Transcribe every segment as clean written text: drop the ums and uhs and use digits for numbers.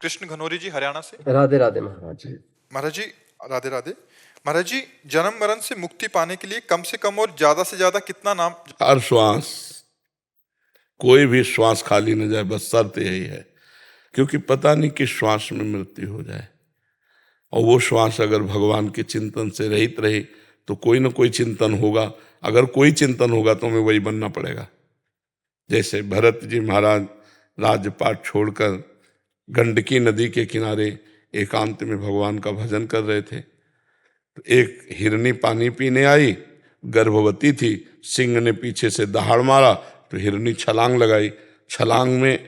कृष्ण घनौरी जी हरियाणा से। राधे राधे महाराज जी। महाराज जी राधे राधे। महाराज जी, जन्म मरण से मुक्ति पाने के लिए कम से कम और ज्यादा से ज्यादा कितना नाम? हर श्वास, कोई भी श्वास खाली न जाए, बस शर्त यही है, क्योंकि पता नहीं किस श्वास में मृत्यु हो जाए। और वो श्वास अगर भगवान के चिंतन से रहित रही तो कोई ना कोई चिंतन होगा। अगर कोई चिंतन होगा तो हमें वही बनना पड़ेगा। जैसे भरत जी महाराज राजपाट छोड़कर गंडकी नदी के किनारे एकांत में भगवान का भजन कर रहे थे, तो एक हिरनी पानी पीने आई, गर्भवती थी। सिंह ने पीछे से दहाड़ मारा तो हिरनी छलांग लगाई। छलांग में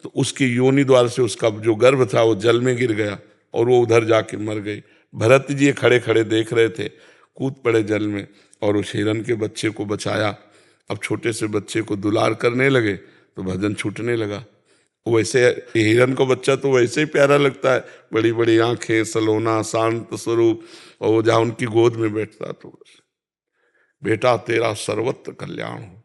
तो उसकी योनि द्वार से उसका जो गर्भ था वो जल में गिर गया और वो उधर जाके मर गई। भरत जी खड़े खड़े देख रहे थे, कूद पड़े जल में और उस हिरण के बच्चे को बचाया। अब छोटे से बच्चे को दुलार करने लगे तो भजन छूटने लगा। वैसे हिरण को बच्चा तो वैसे ही प्यारा लगता है, बड़ी बड़ी आंखें, सलोना, शांत स्वरूप, और वो जहाँ उनकी गोद में बैठता तो बेटा तेरा सर्वत्र कल्याण हो।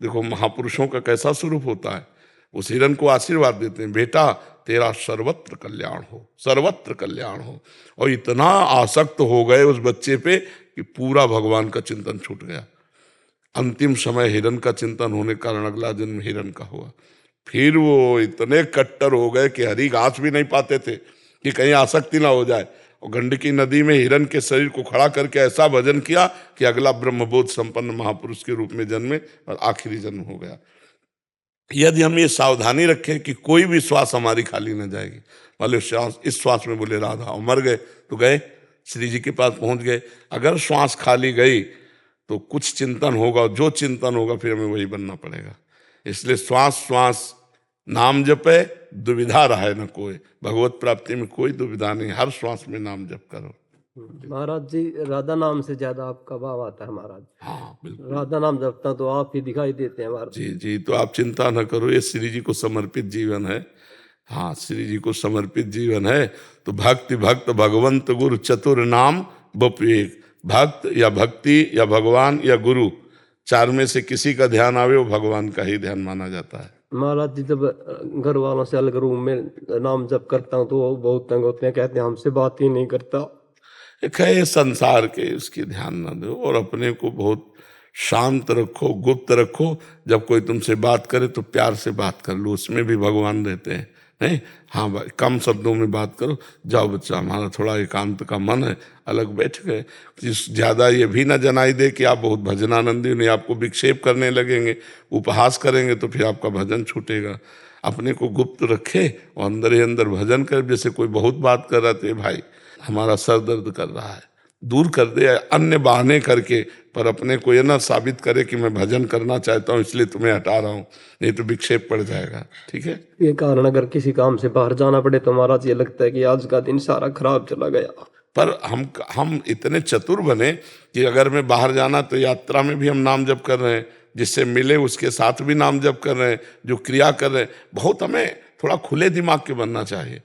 देखो महापुरुषों का कैसा स्वरूप होता है। उस हिरण को आशीर्वाद देते हैं, बेटा तेरा सर्वत्र कल्याण हो, सर्वत्र कल्याण हो। और इतना आसक्त हो गए उस बच्चे पे कि पूरा भगवान का चिंतन छूट गया। अंतिम समय हिरण का चिंतन होने के कारण अगला जन्म हिरण का हुआ। फिर वो इतने कट्टर हो गए कि हरी घास भी नहीं पाते थे कि कहीं आसक्ति ना हो जाए। और गंडकी नदी में हिरण के शरीर को खड़ा करके ऐसा भजन किया कि अगला ब्रह्मबोध संपन्न महापुरुष के रूप में जन्मे और आखिरी जन्म हो गया। यदि हम ये सावधानी रखें कि कोई भी श्वास हमारी खाली न जाएगी। मान लो श्वास, इस श्वास में बोले राधा और मर गए तो गए, श्री जी के पास पहुंच गए। अगर श्वास खाली गई तो कुछ चिंतन होगा, जो चिंतन होगा फिर हमें वही बनना पड़ेगा। इसलिए श्वास श्वास नाम जपे, दुविधा रहे न कोई। भगवत प्राप्ति में कोई दुविधा नहीं, हर श्वास में नाम जप करो। महाराज जी, राधा नाम से ज्यादा आपका भाव आता है महाराज। हाँ बिल्कुल, राधा नाम जपता तो आप ही दिखाई देते हैं महाराज जी जी। तो आप चिंता न करो, ये श्री जी को समर्पित जीवन है। हाँ, श्री जी को समर्पित जीवन है। तो भक्ति भक्त भगवंत गुरु चतुर नाम बपवेक। भक्त या भक्ति या भगवान या गुरु, चार में से किसी का ध्यान आवे वो भगवान का ही ध्यान माना जाता है। महाराज जी, जब घर वालों से अलग रूम में नाम जप करता हूँ तो वो बहुत तंग होते हैं, कहते हैं हमसे बात ही नहीं करता। एक है ये संसार के, उसकी ध्यान न दो और अपने को बहुत शांत रखो, गुप्त रखो। जब कोई तुमसे बात करे तो प्यार से बात कर लो, उसमें भी भगवान रहते हैं। नहीं, हाँ भाई, कम शब्दों में बात करो। जाओ बच्चा, हमारा थोड़ा एकांत का मन है, अलग बैठ गए। ज़्यादा ये भी ना जनाई दे कि आप बहुत भजनानंदी, नहीं आपको विक्षेप करने लगेंगे, उपहास करेंगे तो फिर आपका भजन छूटेगा। अपने को गुप्त रखे और अंदर ही अंदर भजन करे। जैसे कोई बहुत बात कर रहा था, भाई हमारा सर दर्द कर रहा है, दूर कर दे अन्य बहाने करके, पर अपने को ये ना साबित करे कि मैं भजन करना चाहता हूँ इसलिए तुम्हें हटा रहा हूँ, नहीं तो विक्षेप पड़ जाएगा। ठीक है, ये कारण अगर किसी काम से बाहर जाना पड़े तो महाराज ये लगता है कि आज का दिन सारा खराब चला गया। पर हम इतने चतुर बने कि अगर मैं बाहर जाना तो यात्रा में भी हम नाम जप कर रहे हैं, जिससे मिले उसके साथ भी नाम जप कर रहे हैं, जो क्रिया कर रहे हैं। बहुत हमें थोड़ा खुले दिमाग के बनना चाहिए।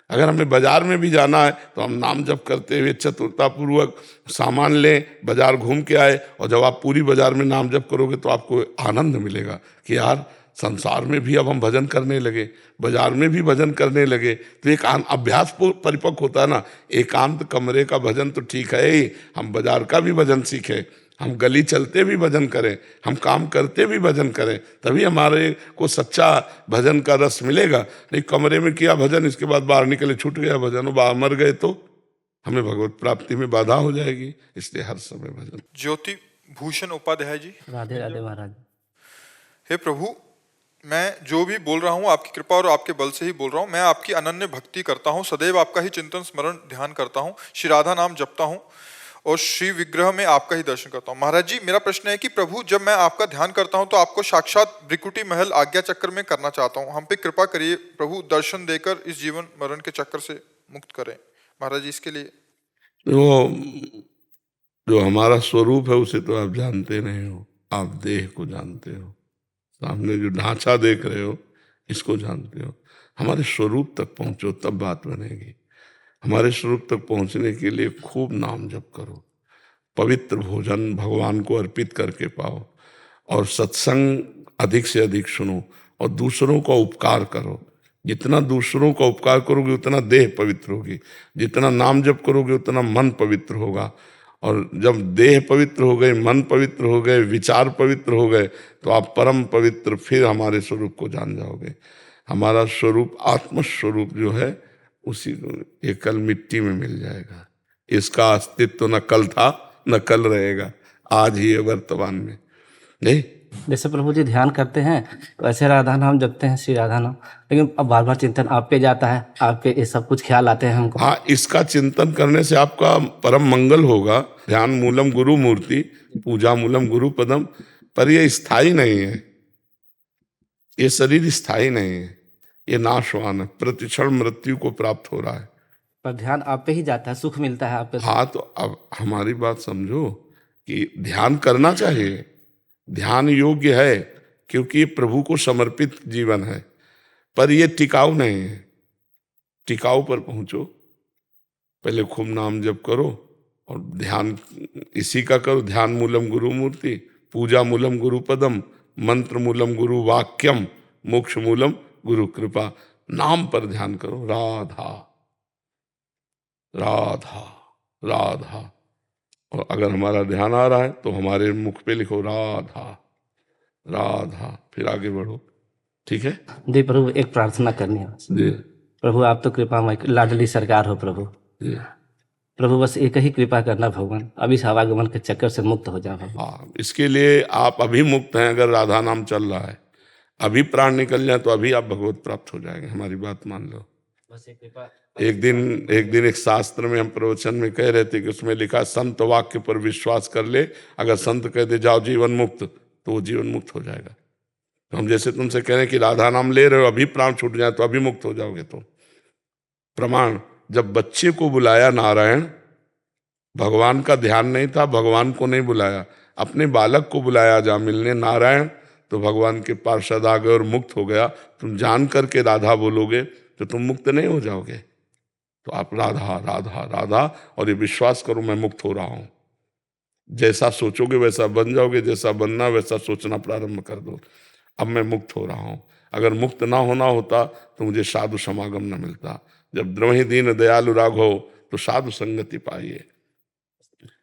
अगर हमें बाजार में भी जाना है तो हम नाम जप करते हुए चतुरतापूर्वक सामान लें, बाजार घूम के आए, और जब आप पूरी बाजार में नाम जप करोगे तो आपको आनंद मिलेगा कि यार संसार में भी अब हम भजन करने लगे, बाजार में भी भजन करने लगे। तो एक अभ्यास परिपक्व होता है ना। एकांत कमरे का भजन तो ठीक है ही, हम बाजार का भी भजन सीखें, हम गली चलते भी भजन करें, हम काम करते भी भजन करें, तभी हमारे को सच्चा भजन का रस मिलेगा। नहीं कमरे में किया भजन, इसके बाद बाहर निकले छूट गया भजन, और बाहर मर गए तो हमें भगवत प्राप्ति में बाधा हो जाएगी। इसलिए हर समय भजन। ज्योति भूषण उपाध्याय जी। राधे राधे महाराज। हे प्रभु, मैं जो भी बोल रहा हूँ आपकी कृपा और आपके बल से ही बोल रहा हूँ। मैं आपकी अनन्य भक्ति करता हूँ, सदैव आपका ही चिंतन स्मरण ध्यान करता हूँ, श्री राधा नाम जपता हूँ और श्री विग्रह में आपका ही दर्शन करता हूँ। महाराज जी, मेरा प्रश्न है कि प्रभु, जब मैं आपका ध्यान करता हूँ तो आपको साक्षात भृकुटी महल आज्ञा चक्र में करना चाहता हूँ। हम पे कृपा करिए प्रभु, दर्शन देकर इस जीवन मरण के चक्कर से मुक्त करें। महाराज जी, इसके लिए वो जो हमारा स्वरूप है उसे तो आप जानते नहीं हो, आप देह को जानते हो, सामने जो ढांचा देख रहे हो इसको जानते हो। हमारे स्वरूप तक पहुंचो तब बात बनेगी। हमारे स्वरूप तक पहुंचने के लिए खूब नाम जप करो, पवित्र भोजन भगवान को अर्पित करके पाओ, और सत्संग अधिक से अधिक सुनो और दूसरों का उपकार करो। जितना दूसरों का उपकार करोगे उतना देह पवित्र होगी, जितना नाम जप करोगे उतना मन पवित्र होगा। और जब देह पवित्र हो गए, मन पवित्र हो गए, विचार पवित्र हो गए, तो आप परम पवित्र फिर हमारे स्वरूप को जान जाओगे। हमारा स्वरूप आत्म स्वरूप जो है उसी ये कल मिट्टी में मिल जाएगा। इसका अस्तित्व न कल था न कल रहेगा, आज ही है वर्तमान में। नहीं, जैसे प्रभु जी ध्यान करते हैं तो ऐसे राधा नाम जपते हैं, श्री राधा नाम, लेकिन अब बार बार चिंतन आप पे जाता है, आपके ये सब कुछ ख्याल आते हैं हमको। हाँ, इसका चिंतन करने से आपका परम मंगल होगा। ध्यान मूलम गुरु मूर्ति, पूजा मूलम गुरु पदम। पर ये स्थायी नहीं है, ये शरीर स्थायी नहीं है, ये नाशवान है, प्रतिक्षण मृत्यु को प्राप्त हो रहा है। पर ध्यान आप पे ही जाता है, सुख मिलता है आप पे। हाँ, तो अब हमारी बात समझो कि ध्यान करना चाहिए, ध्यान योग्य है, क्योंकि ये प्रभु को समर्पित जीवन है, पर ये टिकाऊ नहीं है। टिकाऊ पर पहुंचो, पहले खूब नाम जप करो और ध्यान इसी का करो। ध्यान मूलम गुरु मूर्ति, पूजा मूलम गुरु पदम, मंत्र मूलम गुरु वाक्यम, मोक्ष मूलम गुरु कृपा। नाम पर ध्यान करो, राधा राधा राधा। और अगर हमारा ध्यान आ रहा है तो हमारे मुख पे लिखो राधा राधा, फिर आगे बढ़ो। ठीक है जी प्रभु, एक प्रार्थना करनी है। जी प्रभु आप तो कृपामय लाडली सरकार हो प्रभु। जी। प्रभु बस एक ही कृपा करना भगवान, अभी इस आवागमन के चक्कर से मुक्त हो जाओ। हाँ, इसके लिए आप अभी मुक्त हैं। अगर राधा नाम चल रहा है, अभी प्राण निकल जाए तो अभी आप भगवत प्राप्त हो जाएंगे। हमारी बात मान लो। बस एक कृपा। एक दिन एक शास्त्र में हम प्रवचन में कह रहे थे कि उसमें लिखा संत वाक्य पर विश्वास कर ले, अगर संत कह दे जाओ जीवन मुक्त, तो वो जीवन मुक्त हो जाएगा। तो हम जैसे तुमसे कह रहे हैं कि राधा नाम ले रहे हो, अभी प्राण छूट जाए तो अभी मुक्त हो जाओगे। तो प्रमाण, जब बच्चे को बुलाया नारायण, भगवान का ध्यान नहीं था, भगवान को नहीं बुलाया, अपने बालक को बुलाया जा मिलने नारायण, तो भगवान के पार्षद आ गए और मुक्त हो गया। तुम जान करके राधा बोलोगे तो तुम मुक्त नहीं हो जाओगे। तो आप राधा राधा राधा, और ये विश्वास करो मैं मुक्त हो रहा हूं। जैसा सोचोगे वैसा बन जाओगे, जैसा बनना वैसा सोचना प्रारंभ कर दो। अब मैं मुक्त हो रहा हूं। अगर मुक्त ना होना होता तो मुझे साधु समागम न मिलता। जब द्रवहि दीन दयालु राघव, तो साधु संगति पाइए।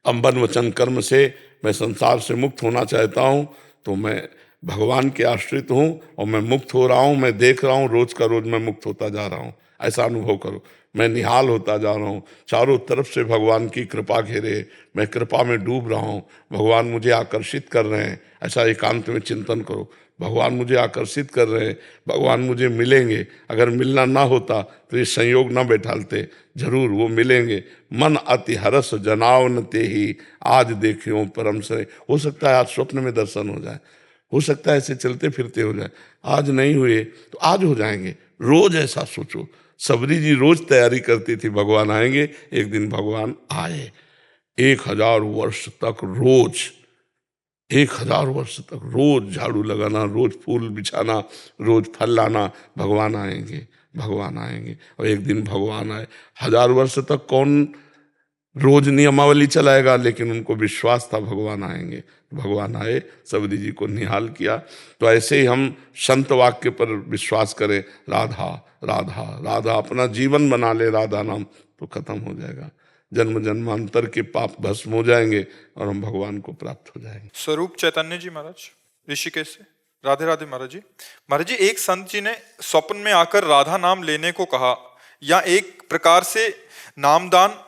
अंबन वचन कर्म से मैं संसार से मुक्त होना चाहता हूं, तो मैं भगवान के आश्रित हूं और मैं मुक्त हो रहा हूं। मैं देख रहा हूं रोज का रोज मैं मुक्त होता जा रहा हूं। ऐसा अनुभव करो। मैं निहाल होता जा रहा हूं, चारों तरफ से भगवान की कृपा घेरे, मैं कृपा में डूब रहा हूं, भगवान मुझे आकर्षित कर रहे हैं। ऐसा एकांत में चिंतन करो। भगवान मुझे आकर्षित कर रहे हैं, भगवान मुझे मिलेंगे। अगर मिलना ना होता तो ये संयोग ना बैठालते, जरूर वो मिलेंगे। मन अति हरस जनाव न ते ही, आज देखियो परम से। हो सकता है आज स्वप्न में दर्शन हो जाए, हो सकता है ऐसे चलते फिरते हो जाए। आज नहीं हुए तो आज हो जाएंगे। रोज ऐसा सोचो। सबरी जी रोज तैयारी करती थी, भगवान आएंगे। एक दिन भगवान आए। 1000 वर्ष तक रोज, 1000 वर्ष तक रोज झाड़ू लगाना, रोज फूल बिछाना, रोज फल लाना, भगवान आएंगे, भगवान आएंगे। और एक दिन भगवान आए। 1000 वर्ष तक कौन रोज नियमावली चलाएगा, लेकिन उनको विश्वास था भगवान आएंगे। भगवान आए, सबरी जी को निहाल किया। तो ऐसे ही हम संत वाक्य पर विश्वास करें, राधा राधा राधा, अपना जीवन बना ले राधा नाम, तो खत्म हो जाएगा। जन्म जन्मांतर के पाप भस्म हो जाएंगे और हम भगवान को प्राप्त हो जाएंगे। स्वरूप चैतन्य जी महाराज ऋषिकेश से, राधे राधे महाराज जी। महाराज जी, एक संत जी ने स्वप्न में आकर राधा नाम लेने को कहा, या एक प्रकार से नामदान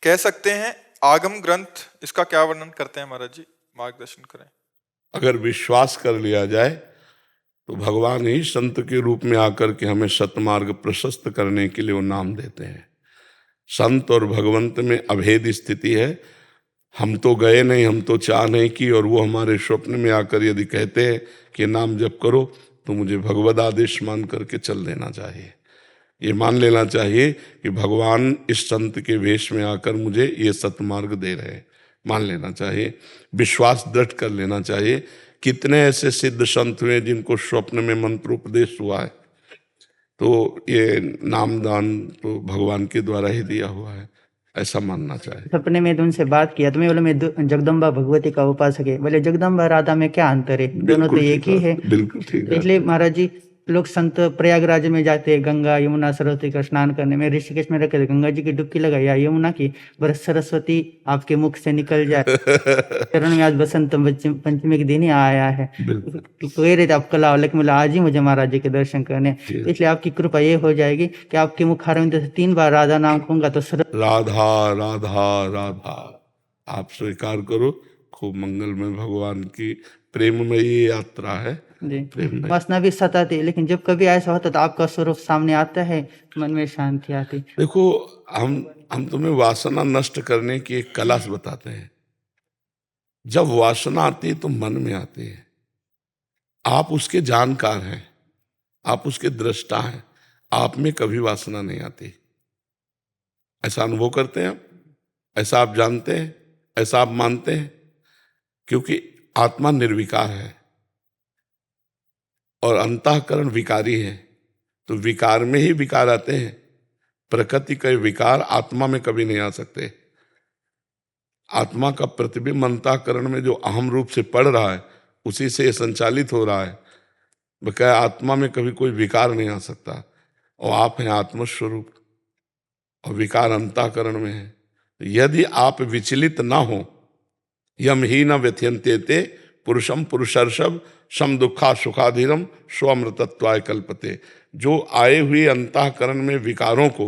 कह सकते हैं। आगम ग्रंथ इसका क्या वर्णन करते हैं महाराज जी, मार्गदर्शन करें। अगर विश्वास कर लिया जाए तो भगवान ही संत के रूप में आकर के हमें सतमार्ग प्रशस्त करने के लिए वो नाम देते हैं। संत और भगवंत में अभेद स्थिति है। हम तो गए नहीं, हम तो चाह नहीं की, और वो हमारे स्वप्न में आकर यदि कहते हैं कि नाम जप करो, तो मुझे भगवद आदेश मान करके चल देना चाहिए। ये मान लेना चाहिए कि भगवान इस संत के वेश में आकर मुझे ये सतमार्ग दे रहे हैं, मान लेना चाहिए। विश्वास दृढ़ कर लेना चाहिए। कितने ऐसे सिद्ध संत हुए जिनको स्वप्न में मंत्रोपदेश हुआ है, तो ये नामदान तो भगवान के द्वारा ही दिया हुआ है, ऐसा मानना चाहिए। सपने में उनसे बात किया तो मैं बोला मैं जगदम्बा भगवती का उपासक है। बोले जगदम्बा राधा में क्या अंतर है, दोनों तो एक ही है। बिल्कुल ठीक है। इसलिए महाराज जी लोग संत प्रयागराज में जाते हैं गंगा यमुना सरस्वती का स्नान करने में, ऋषिकेश में रखे थे गंगा जी की डुबकी लगाई या यमुना की, बरस सरस्वती आपके मुख से निकल जाए। चरण में आज बसंत पंचमी के दिन ही आया है। बिल्कुल। तो कह रहे थे आप कल आओ, लेकिन बोला आज ही मुझे महाराज जी के दर्शन करने, तो इसलिए आपकी कृपा ये हो जाएगी कि आपके मुखारविंद से 3 बार राधा नाम कहूंगा तो राधा राधा राधा आप स्वीकार करो। खूब मंगलमय भगवान की प्रेममयी यात्रा है। जी प्रेममय। वासना भी सताती, लेकिन जब कभी ऐसा होता तो आपका स्वरूप सामने आता है, मन में शांति आती। देखो हम तुम्हें वासना नष्ट करने की एक कला बताते हैं। जब वासना आती है तो मन में आती है, आप उसके जानकार हैं, आप उसके दृष्टा हैं, आप में कभी वासना नहीं आती। ऐसा अनुभव करते हैं आप, ऐसा आप जानते हैं, ऐसा आप मानते हैं, क्योंकि आत्मा निर्विकार है और अंतःकरण विकारी है। तो विकार में ही विकार आते हैं। प्रकृति के विकार आत्मा में कभी नहीं आ सकते। आत्मा का प्रतिबिंब अंतःकरण में जो अहम रूप से पड़ रहा है उसी से संचालित हो रहा है। बकाया आत्मा में कभी कोई विकार नहीं आ सकता। और आप हैं आत्मस्वरूप और विकार अंतःकरण में है। यदि आप विचलित ना हो, यम ही न व्यथयन्ते ते पुरुषम पुरुषर्षभ सम दुखा सुखाधीरम स्वमृतत्वाय कल्पते। जो आए हुए अंतःकरण में विकारों को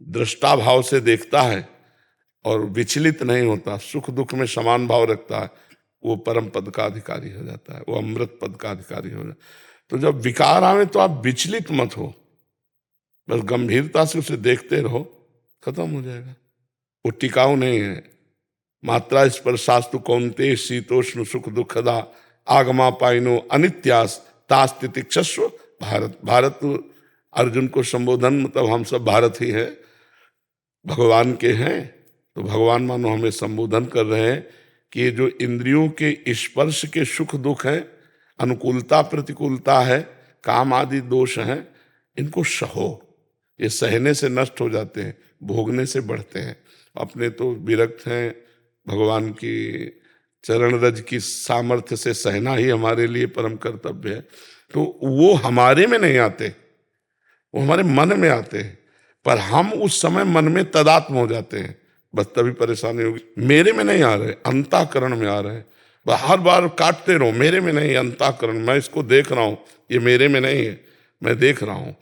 दृष्टा भाव से देखता है और विचलित नहीं होता, सुख दुख में समान भाव रखता है, वो परम पद का अधिकारी हो जाता है, वो अमृत पद का अधिकारी हो जाता है। तो जब विकार आवे तो आप विचलित मत हो, बस गंभीरता से उसे देखते रहो, खत्म हो जाएगा। वो टिकाऊ नहीं है। मात्रा स्पर्शास्तु कौन्ते शीतोष्ण सुख दुखदा आगमा पाइनो अनित्यास तास्तितिक्षस्व भारत। भारत अर्जुन को संबोधन, मतलब हम सब भारत ही हैं, भगवान के हैं। तो भगवान मानो हमें संबोधन कर रहे हैं कि ये जो इंद्रियों के स्पर्श के सुख दुख हैं, अनुकूलता प्रतिकूलता है, काम आदि दोष हैं, इनको सहो। ये सहने से नष्ट हो जाते हैं, भोगने से बढ़ते हैं। अपने तो विरक्त हैं, भगवान की चरण रज की सामर्थ्य से सहना ही हमारे लिए परम कर्तव्य है। तो वो हमारे में नहीं आते, वो हमारे मन में आते हैं, पर हम उस समय मन में तदात्म हो जाते हैं, बस तभी परेशानी होगी। मेरे में नहीं आ रहे, अंतःकरण में आ रहे हैं। हर बार काटते रहो, मेरे में नहीं, अंतःकरण, मैं इसको देख रहा हूं, ये मेरे में नहीं है, मैं देख रहा हूं।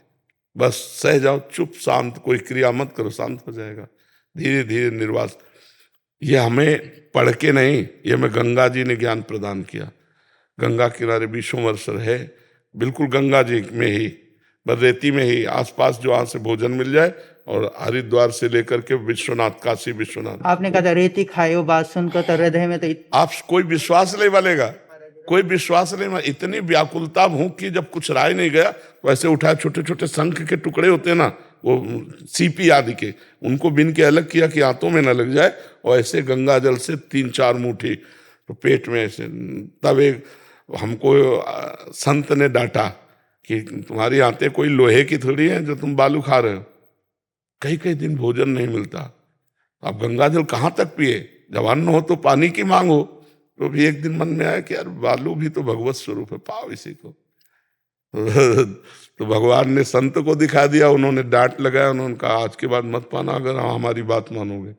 बस सह जाओ, चुप शांत, कोई क्रिया मत करो, शांत हो जाएगा। धीरे धीरे निर्वास। ये हमें पढ़ के नहीं, ये हमें गंगा जी ने ज्ञान प्रदान किया। गंगा किनारे विश्वमर्शर है, बिल्कुल गंगा जी में ही, बस रेती में ही, आसपास जो वहां से भोजन मिल जाए, और हरिद्वार से लेकर के विश्वनाथ, काशी विश्वनाथ। आपने कहा था रेती खाए, वो बात सुनकर तो हृदय में तो आप कोई विश्वास नहीं बनेगा, कोई विश्वास नहीं। इतनी व्याकुलता भूख की, जब कुछ राय नहीं गया तो ऐसे उठाए, छोटे छोटे शंख के टुकड़े होते हैं ना, वो सीपी आदि के, उनको बिन के अलग किया कि हाथों में न लग जाए, और ऐसे गंगा जल से 3-4 मुट्ठी तो पेट में ऐसे। तब एक हमको संत ने डांटा कि तुम्हारी आंतें कोई लोहे की थोड़ी हैं जो तुम बालू खा रहे हो। कई कई दिन भोजन नहीं मिलता, अब गंगा जल कहाँ तक पिए? जब अन्न हो तो पानी की मांग हो। तो भी एक दिन मन में आया कि यार बालू भी तो भगवत स्वरूप है, पाओ इसी को। तो भगवान ने संत को दिखा दिया, उन्होंने डांट लगाया, उन्होंने कहा आज के बाद मत पाना अगर हमारी बात मानोगे।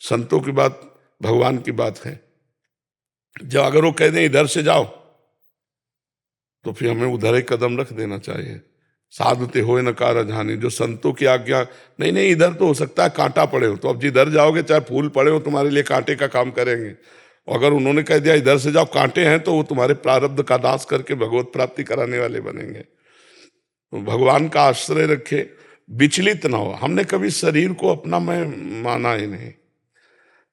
संतों की बात भगवान की बात है। जब अगर वो कह दें इधर से जाओ, तो फिर हमें उधर एक कदम रख देना चाहिए। साधुते होए न कारजानी, जो संतों की आज्ञा, नहीं नहीं इधर तो हो सकता है कांटा पड़े हो, तो अब जिधर जाओगे चाहे फूल पड़े हो, तुम्हारे लिए कांटे का काम करेंगे। और अगर उन्होंने कह दिया इधर से जाओ, कांटे हैं, तो वो तुम्हारे प्रारब्ध का नाश करके भगवत प्राप्ति कराने वाले बनेंगे। तो भगवान का आश्रय रखे, विचलित ना हो। हमने कभी शरीर को अपना मैं माना ही नहीं।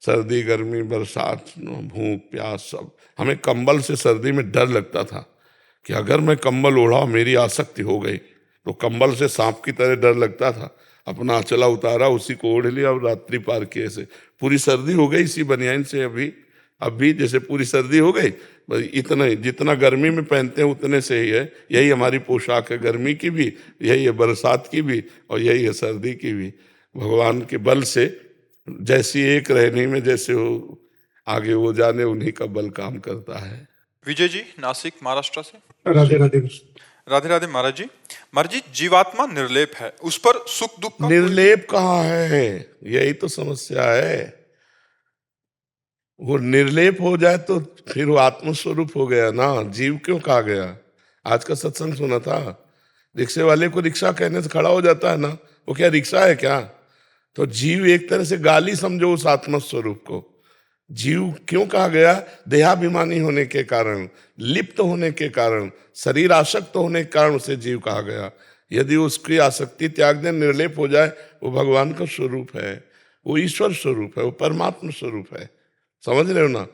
सर्दी गर्मी बरसात भूख प्यास सब, हमें कंबल से सर्दी में डर लगता था कि अगर मैं कंबल ओढ़ा, मेरी आसक्ति हो गई तो कंबल से सांप की तरह डर लगता था। अपना अचला उतारा, उसी को ओढ़ लिया और रात्रि पार किए। ऐसे पूरी सर्दी हो गई इसी बनियान से। अभी जैसे पूरी सर्दी हो गई, बस इतना ही, जितना गर्मी में पहनते हैं उतने से ही है। यही हमारी पोशाक है, गर्मी की भी यही है, बरसात की भी, और यही है सर्दी की भी। भगवान के बल से जैसी एक रहने में जैसे हो, आगे वो जाने, उन्हीं का बल काम करता है। विजय जी नासिक महाराष्ट्र से। राधे राधे। राधे राधे महाराज जी। महाराज जी, जीवात्मा निर्लेप है, उस पर सुख दुख का निर्लेप कहाँ है? यही तो समस्या है। वो निर्लेप हो जाए तो फिर वो आत्मस्वरूप हो गया ना। जीव क्यों कहा गया? आज का सत्संग सुना था, रिक्शे वाले को रिक्शा कहने से खड़ा हो जाता है ना, वो क्या रिक्शा है क्या? तो जीव एक तरह से गाली समझो उस आत्मस्वरूप को। जीव क्यों कहा गया? देहाभिमानी होने के कारण, लिप्त होने के कारण, शरीर आसक्त होने के कारण उसे जीव कहा गया। यदि उसकी आसक्ति त्याग दे, निर्लेप हो जाए, वो भगवान का स्वरूप है, वो ईश्वर स्वरूप है, वो परमात्मा स्वरूप है। समझ रहे हो ना?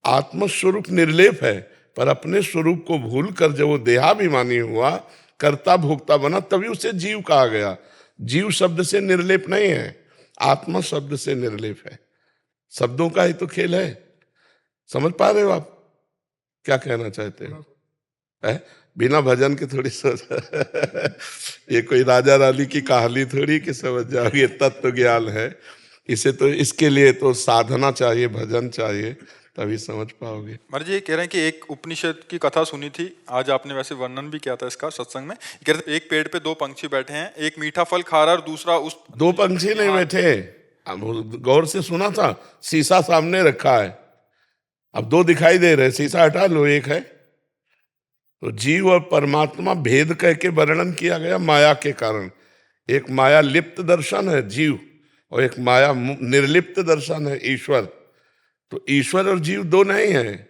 आत्मस्वरूप निर्लेप है, पर अपने स्वरूप को भूल कर जब वो देहाभिमानी हुआ, कर्ता भोक्ता बना, तभी उसे जीव कहा गया। जीव शब्द से निर्लेप नहीं है, आत्मा शब्द से निर्लेप है। शब्दों का ही तो खेल है। समझ पा रहे हो आप क्या कहना चाहते हो? है? बिना भजन के थोड़ी सोच ये कोई राजा रानी की कहानी थोड़ी कि समझ जाओगे, तत्व ज्ञान है। इसे तो, इसके लिए तो साधना चाहिए, भजन चाहिए, तभी समझ पाओगे। महाराज जी ये कह रहे हैं कि एक उपनिषद की कथा सुनी थी, आज आपने वैसे वर्णन भी किया था इसका सत्संग में। कह रहे थे एक पेड़ पे दो पंछी बैठे हैं, एक मीठा फल खा रहा है और दूसरा उस दो पंछी नहीं बैठे, अब गौर से सुना था। शीशा सामने रखा है, अब दो दिखाई दे रहे, शीशा हटा लो, एक है। तो जीव और परमात्मा भेद कह के वर्णन किया गया माया के कारण। एक माया लिप्त दर्शन है जीव, और एक माया निर्लिप्त दर्शन है ईश्वर। तो ईश्वर और जीव दो नहीं है,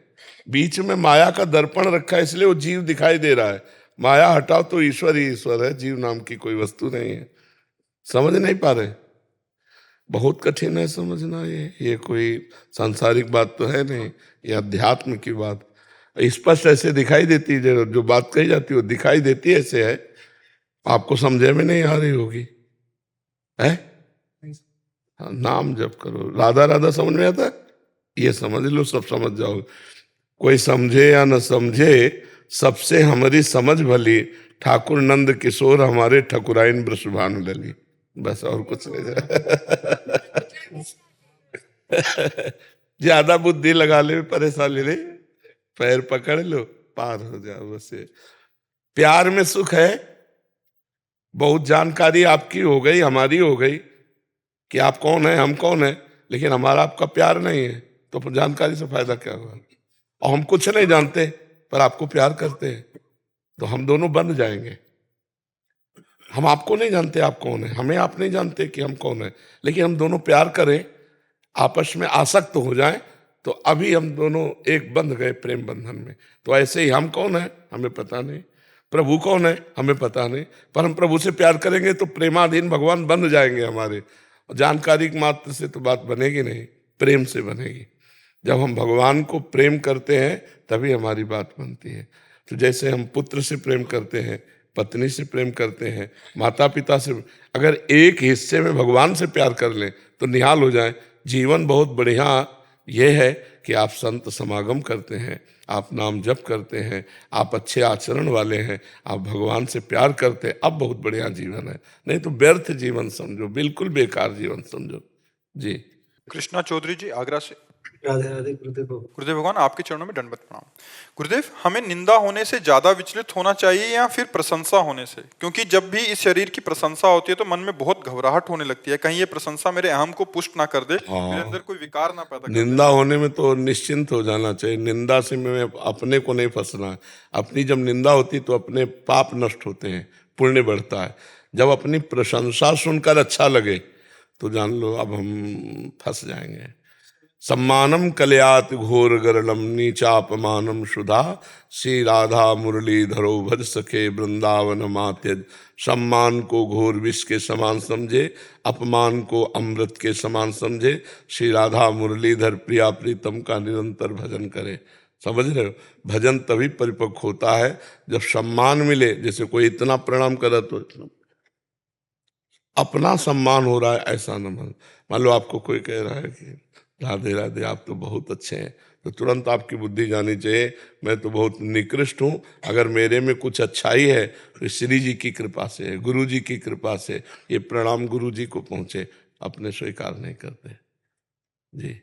बीच में माया का दर्पण रखा है, इसलिए वो जीव दिखाई दे रहा है। माया हटाओ तो ईश्वर ही ईश्वर है, जीव नाम की कोई वस्तु नहीं है। समझ नहीं पा रहे? बहुत कठिन है समझना। ये कोई सांसारिक बात तो है नहीं, ये अध्यात्म की बात स्पष्ट ऐसे दिखाई देती है। जो बात कही जाती है वो दिखाई देती है, ऐसे है, आपको समझे में नहीं आ रही होगी। है? हाँ, नाम जप करो, राधा राधा समझ में आता है, ये समझ लो, सब समझ जाओगे। कोई समझे या न समझे, सबसे हमारी समझ भली, ठाकुर नंद किशोर हमारे ठकुराइन ब्रसभानु लली। बस और कुछ नहीं। ज्यादा बुद्धि लगा ले, परेशानी नहीं, पैर पकड़ लो, पार हो जाओ। बस प्यार में सुख है। बहुत जानकारी आपकी हो गई, हमारी हो गई कि आप कौन है, हम कौन है, लेकिन हमारा आपका प्यार नहीं है, तो जानकारी से फायदा क्या हुआ? और हम कुछ नहीं जानते पर आपको प्यार करते हैं, तो हम दोनों बन जाएंगे। हम आपको नहीं जानते आप कौन है, हमें आप नहीं जानते कि हम कौन है, लेकिन हम दोनों प्यार करें, आपस में आसक्त हो जाएं, तो अभी हम दोनों एक बंध गए प्रेम बंधन में। तो ऐसे ही हम कौन है हमें पता नहीं, प्रभु कौन है हमें पता नहीं, पर हम प्रभु से प्यार करेंगे तो प्रेमाधीन भगवान बन जाएंगे हमारे। जानकारी मात्र से तो बात बनेगी नहीं, प्रेम से बनेगी। जब हम भगवान को प्रेम करते हैं तभी हमारी बात बनती है। तो जैसे हम पुत्र से प्रेम करते हैं, पत्नी से प्रेम करते हैं, माता पिता से, अगर एक हिस्से में भगवान से प्यार कर लें तो निहाल हो जाए। जीवन बहुत बढ़िया ये है कि आप संत समागम करते हैं, आप नाम जप करते हैं, आप अच्छे आचरण वाले हैं, आप भगवान से प्यार करते हैं, अब बहुत बढ़िया जीवन है। नहीं तो व्यर्थ जीवन समझो, बिल्कुल बेकार जीवन समझो। जी कृष्णा चौधरी जी आगरा से। राधे राधे गुरुदेव। गुरुदेव भगवान आपके चरणों में दंडवत प्रणाम। गुरुदेव, हमें निंदा होने से ज्यादा विचलित होना चाहिए या फिर प्रशंसा होने से? क्योंकि जब भी इस शरीर की प्रशंसा होती है तो मन में बहुत घबराहट होने लगती है, कहीं ये प्रशंसा मेरे अहम को पुष्ट ना कर दे, मेरे अंदर कोई विकार ना पैदा कर दे। निंदा होने में तो निश्चिंत हो जाना चाहिए। निंदा से में अपने को नहीं फंसना है। अपनी जब निंदा होती तो अपने पाप नष्ट होते हैं, पुण्य बढ़ता है। जब अपनी प्रशंसा सुनकर अच्छा लगे तो जान लो अब हम फंस जाएंगे। सम्मानम कलयात घोर गरलम नीचापमानम सुधा, श्री राधा मुरलीधरो भज सखे वृंदावन मात्यज। सम्मान को घोर विष के समान समझे, अपमान को अमृत के समान समझे, श्री राधा मुरलीधर प्रिया प्रीतम का निरंतर भजन करे। समझ रहे हो? भजन तभी परिपक्व होता है जब सम्मान मिले। जैसे कोई इतना प्रणाम करे तो अपना सम्मान हो रहा है, ऐसा न मान लो आपको कोई कह रहा है कि राधे राधे आप तो बहुत अच्छे हैं, तो तुरंत आपकी बुद्धि जानी चाहिए मैं तो बहुत निकृष्ट हूँ। अगर मेरे में कुछ अच्छाई है तो श्री जी की कृपा से है, गुरु जी की कृपा से। ये प्रणाम गुरु जी को पहुँचे, अपने स्वीकार नहीं करते। जी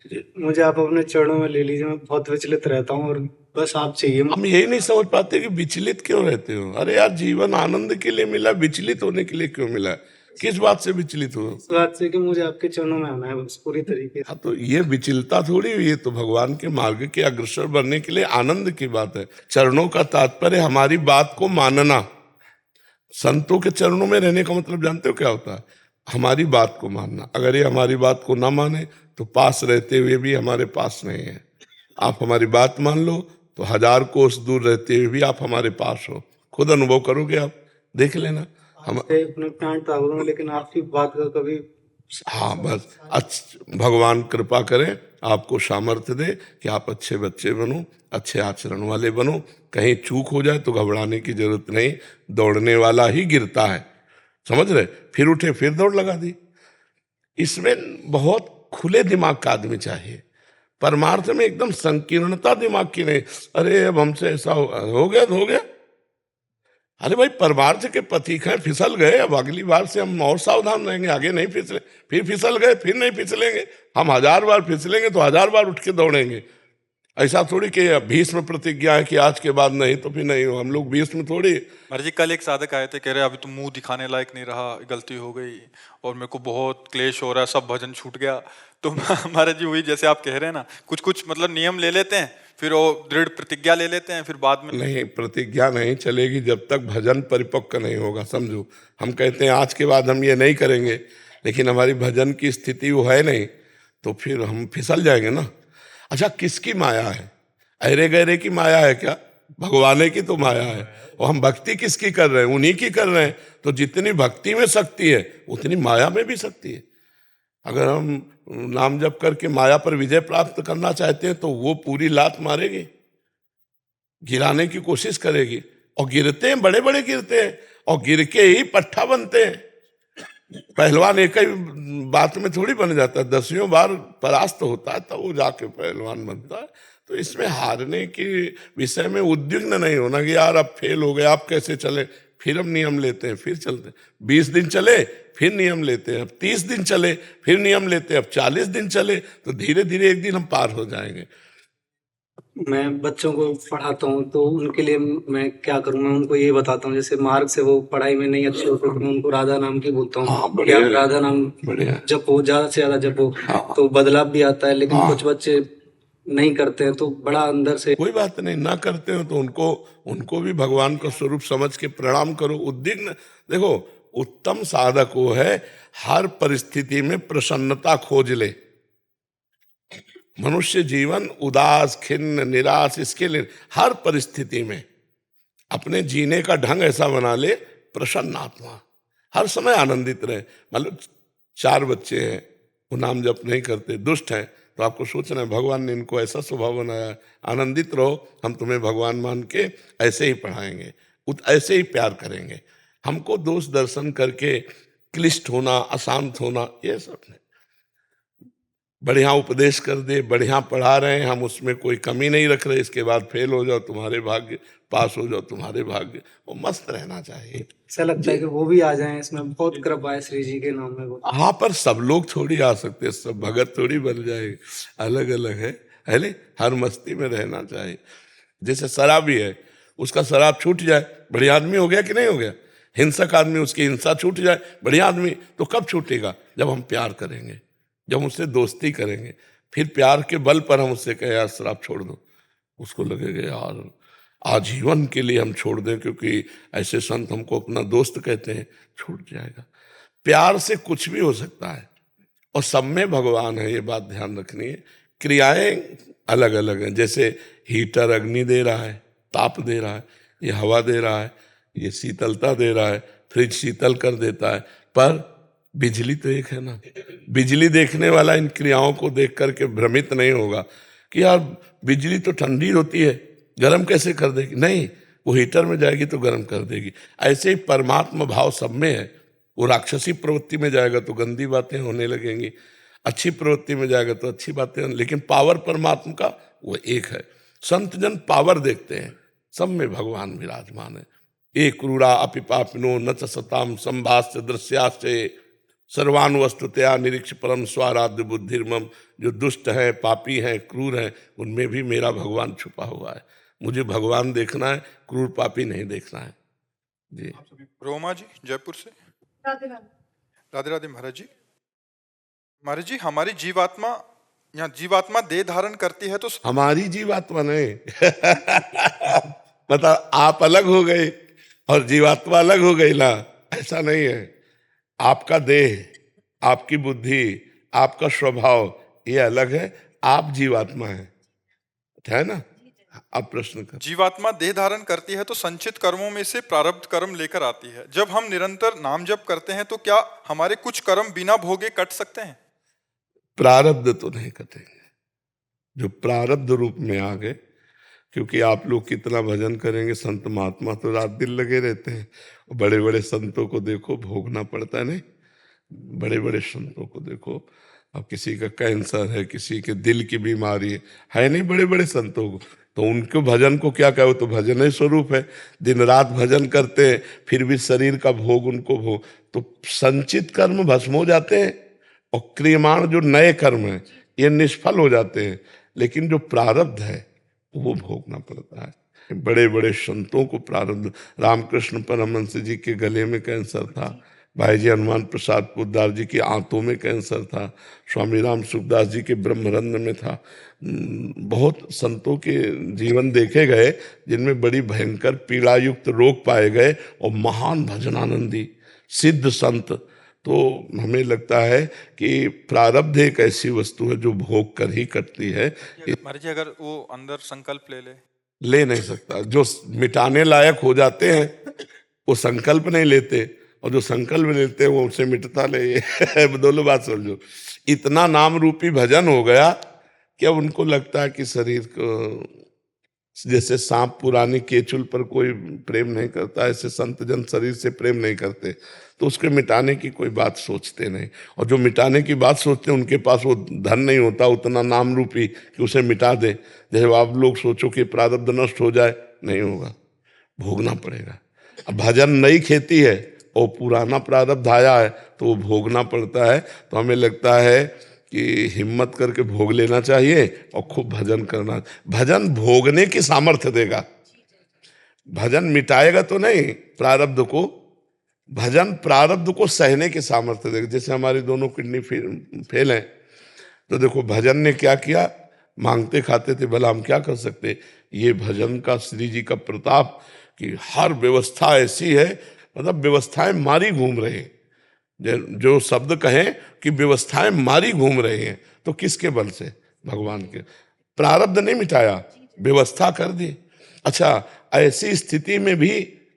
मुझे आप अपने चरणों में ले लीजिए, मैं बहुत विचलित रहता हूँ और बस आप चाहिए। हम यही नहीं समझ पाते कि विचलित क्यों रहते हो। अरे यार, जीवन आनंद के लिए मिला, विचलित होने के लिए क्यों मिला? किस बात से विचलित हो? इस बात से कि मुझे आपके चरणों में आना है बस पूरी तरीके से। हाँ, तो ये विचलता थोड़ी हुई, ये तो भगवान के मार्ग के अग्रसर बनने के लिए आनंद की बात है। चरणों का तात्पर्य हमारी बात को मानना। संतों के चरणों में रहने का मतलब जानते हो क्या होता है? हमारी बात को मानना। अगर ये हमारी बात को ना माने तो पास रहते हुए भी हमारे पास नहीं है। आप हमारी बात मान लो तो 1000 कोस दूर रहते हुए भी आप हमारे पास हो। खुद अनुभव करोगे, आप देख लेना। हम से अपने प्राण त्याग दूं, लेकिन आपकी बात का कभी। हाँ, बस भगवान कृपा करें, आपको सामर्थ्य दे कि आप अच्छे बच्चे बनो, अच्छे आचरण वाले बनो। कहीं चूक हो जाए तो घबराने की जरूरत नहीं, दौड़ने वाला ही गिरता है, समझ रहे? फिर उठे, फिर दौड़ लगा दी। इसमें बहुत खुले दिमाग का आदमी चाहिए। परमार्थ में एकदम संकीर्णता दिमाग की नहीं। अरे अब हमसे ऐसा हो गया तो हो गया। अरे भाई, परमार्थ के पथिक हैं, फिसल गए, अब अगली बार से हम और सावधान रहेंगे, आगे नहीं फिसले। फिर फिसल गए, फिर नहीं फिसलेंगे। हम 1000 बार फिसलेंगे तो 1000 बार उठ के दौड़ेंगे। ऐसा थोड़ी कि भीष्म प्रतिज्ञा है कि आज के बाद नहीं तो फिर नहीं हो। हम लोग भीष्म थोड़ी। महाराज जी, कल एक साधक आए थे, कह रहे अभी तो मुंह दिखाने लायक नहीं रहा, गलती हो गई और मेरे को बहुत क्लेश हो रहा है, सब भजन छूट गया। तो महाराज जी वही जैसे आप कह रहे हैं ना, कुछ कुछ मतलब नियम ले लेते हैं, फिर वो दृढ़ प्रतिज्ञा ले लेते हैं, फिर बाद में नहीं, प्रतिज्ञा नहीं चलेगी जब तक भजन परिपक्व नहीं होगा। समझो, हम कहते हैं आज के बाद हम ये नहीं करेंगे, लेकिन हमारी भजन की स्थिति वो है नहीं, तो फिर हम फिसल जाएंगे ना। अच्छा, किसकी माया है? अरे गहरे की माया है क्या? भगवान की तो माया है। और हम भक्ति किसकी कर रहे हैं? उन्हीं की कर रहे हैं। तो जितनी भक्ति में शक्ति है उतनी माया में भी शक्ति है। अगर हम नाम जप करके माया पर विजय प्राप्त करना चाहते हैं तो वो पूरी लात मारेगी, गिराने की कोशिश करेगी। और गिरते हैं, बड़े बड़े गिरते हैं, और गिर के ही पट्ठा बनते हैं। पहलवान एक ही बात में थोड़ी बन जाता है, 10वीं बार परास्त होता है तब वो जाके पहलवान बनता है। तो इसमें हारने के विषय में उद्विग्न नहीं होना कि यार अब फेल हो गए, आप कैसे चले। फिर हम नियम लेते हैं, फिर चलते हैं। 20 दिन चले, फिर नियम लेते हैं। अब 30 दिन चले, फिर नियम लेते हैं। अब 40 दिन चले, तो धीरे धीरे एक दिन हम पार हो जाएंगे। मैं बच्चों को पढ़ाता हूँ तो उनके लिए मैं क्या करूँ, मैं उनको ये बताता हूँ, जैसे मार्ग से वो पढ़ाई में नहीं अच्छे होते तो मैं उनको राधा नाम की बोलता हाँ, हूँ कि बढ़िया आप है। राधा नाम बढ़िया। जपो, ज्यादा से ज्यादा जपो। हाँ। तो बदलाव भी आता है, लेकिन हाँ। कुछ बच्चे नहीं करते हैं तो बड़ा अंदर से। कोई बात नहीं, ना करते हो तो उनको भी भगवान का स्वरूप समझ के प्रणाम करो। उद्विग्न देखो, उत्तम साधक वो है हर परिस्थिति में प्रसन्नता खोज ले। मनुष्य जीवन उदास, खिन्न, निराश, इसके लिए हर परिस्थिति में अपने जीने का ढंग ऐसा बना ले, प्रसन्न आत्मा, हर समय आनंदित रहे। मतलब 4 बच्चे हैं, वो नाम जप नहीं करते, दुष्ट हैं, तो आपको सोचना है भगवान ने इनको ऐसा स्वभाव बनाया है। आनंदित रहो, हम तुम्हें भगवान मान के ऐसे ही पढ़ाएंगे, ऐसे ही प्यार करेंगे। हमको दोष दर्शन करके क्लिष्ट होना, अशांत होना, ये सब नहीं। बढ़िया उपदेश कर दे, बढ़िया पढ़ा रहे हैं, हम उसमें कोई कमी नहीं रख रहे, इसके बाद फेल हो जाओ तुम्हारे भाग्य, पास हो जाओ तुम्हारे भाग्य। वो मस्त रहना चाहिए। ऐसा लगता है कि वो भी आ जाएं, इसमें बहुत कृपा है श्री जी के नाम में। वो हाँ, पर सब लोग थोड़ी आ सकते हैं, सब भगत थोड़ी बन जाएंगे, अलग अलग है नहीं? हर मस्ती में रहना चाहिए। जैसे शराबी है, उसका शराब छूट जाए, बढ़िया आदमी हो गया कि नहीं हो गया? हिंसक आदमी, उसकी हिंसा छूट जाए, बढ़िया आदमी। तो कब छूटेगा? जब हम प्यार करेंगे, जब उससे दोस्ती करेंगे, फिर प्यार के बल पर हम उससे कहें यार शराब छोड़ दो, उसको लगेगा यार आजीवन के लिए हम छोड़ दें क्योंकि ऐसे संत हमको अपना दोस्त कहते हैं, छूट जाएगा। प्यार से कुछ भी हो सकता है, और सब में भगवान है, ये बात ध्यान रखनी है। क्रियाएं अलग अलग हैं, जैसे हीटर अग्नि दे रहा है, ताप दे रहा है, ये हवा दे रहा है, ये शीतलता दे रहा है, फ्रिज शीतल कर देता है, पर बिजली तो एक है ना। बिजली देखने वाला इन क्रियाओं को देख करके भ्रमित नहीं होगा कि यार बिजली तो ठंडी होती है, गर्म कैसे कर देगी? नहीं, वो हीटर में जाएगी तो गर्म कर देगी। ऐसे ही परमात्मा भाव सब में है। वो राक्षसी प्रवृत्ति में जाएगा तो गंदी बातें होने लगेंगी, अच्छी प्रवृत्ति में जाएगा तो अच्छी बातें, लेकिन पावर परमात्मा का वो एक है। संत जन पावर देखते हैं, सब में भगवान विराजमान है। एक क्रूरा अपि पापिनो न च सताम संभाष्य दृश्याश्चये सर्वान वस्तुतया निरीक्ष परम स्वाराध्य बुद्धिर्मम। जो दुष्ट हैं, पापी हैं, क्रूर हैं, उनमें भी मेरा भगवान छुपा हुआ है। मुझे भगवान देखना है, क्रूर पापी नहीं देखना है। जी। रोमा जी जयपुर से। राधे राधे महाराज जी। महाराज जी, हमारी जीवात्मा या जीवात्मा देह धारण करती है तो हमारी जीवात्मा नहीं मतलब आप अलग हो गए और जीवात्मा अलग हो गई ना, ऐसा नहीं है। आपका देह, आपकी बुद्धि, आपका स्वभाव ये अलग है, आप जीवात्मा है ना। आप प्रश्न कर। जीवात्मा देह धारण करती है तो संचित कर्मों में से प्रारब्ध कर्म लेकर आती है। जब हम निरंतर नाम जप करते हैं तो क्या हमारे कुछ कर्म बिना भोगे कट सकते हैं? प्रारब्ध तो नहीं कटेंगे, जो प्रारब्ध रूप में आ गए। क्योंकि आप लोग कितना भजन करेंगे, संत महात्मा तो रात दिन लगे रहते हैं। बड़े बड़े संतों को देखो, भोगना पड़ता है नहीं। बड़े बड़े संतों को देखो, अब किसी का कैंसर है, किसी के दिल की बीमारी है नहीं, बड़े बड़े संतों को, तो उनको भजन को क्या कहो, तो भजन ही स्वरूप है। दिन रात भजन करते हैं, फिर भी शरीर का भोग उनको भोग, तो संचित कर्म भस्म हो जाते हैं और क्रियमाण जो नए कर्म है ये निष्फल हो जाते हैं। लेकिन जो प्रारब्ध है वो भोगना पड़ता है। बड़े बड़े संतों को प्रारब्ध, रामकृष्ण परमहंस जी के गले में कैंसर था, भाई जी हनुमान प्रसाद पोद्दार जी की आंतों में कैंसर था, स्वामी राम सुखदास जी के ब्रह्मरंध्र में था। बहुत संतों के जीवन देखे गए जिनमें बड़ी भयंकर पीड़ायुक्त रोग पाए गए और महान भजनानंदी सिद्ध संत। तो हमें लगता है कि प्रारब्ध एक ऐसी वस्तु है जो भोग कर ही कटती है। महाराज जी, अगर वो अंदर संकल्प ले नहीं सकता। जो मिटाने लायक हो जाते हैं वो संकल्प नहीं लेते, और जो संकल्प लेते हैं वो उसे मिटता नहीं। दोनों बात समझो। इतना नाम रूपी भजन हो गया कि अब उनको लगता है कि शरीर को, जैसे सांप पुरानी केचुल पर कोई प्रेम नहीं करता, ऐसे संत जन शरीर से प्रेम नहीं करते, तो उसके मिटाने की कोई बात सोचते नहीं। और जो मिटाने की बात सोचते हैं उनके पास वो धन नहीं होता उतना नाम रूपी कि उसे मिटा दे। जैसे आप लोग सोचो कि प्रारब्ध नष्ट हो जाए, नहीं होगा, भोगना पड़ेगा। अब भजन नई खेती है और पुराना प्रारब्ध आया है तो वो भोगना पड़ता है। तो हमें लगता है कि हिम्मत करके भोग लेना चाहिए और खूब भजन करना। भजन भोगने की सामर्थ्य देगा, भजन मिटाएगा तो नहीं प्रारब्ध को, भजन प्रारब्ध को सहने की सामर्थ्य देगा। जैसे हमारी दोनों किडनी फेल हैं, तो देखो भजन ने क्या किया, मांगते खाते थे, भला हम क्या कर सकते। ये भजन का श्री जी का प्रताप कि हर व्यवस्था ऐसी है, मतलब व्यवस्थाएं मारी घूम रहे हैं। जो शब्द कहें कि व्यवस्थाएं मारी घूम रहे हैं, तो किसके बल से? भगवान के। प्रारब्ध नहीं मिटाया, व्यवस्था कर दी। अच्छा, ऐसी स्थिति में भी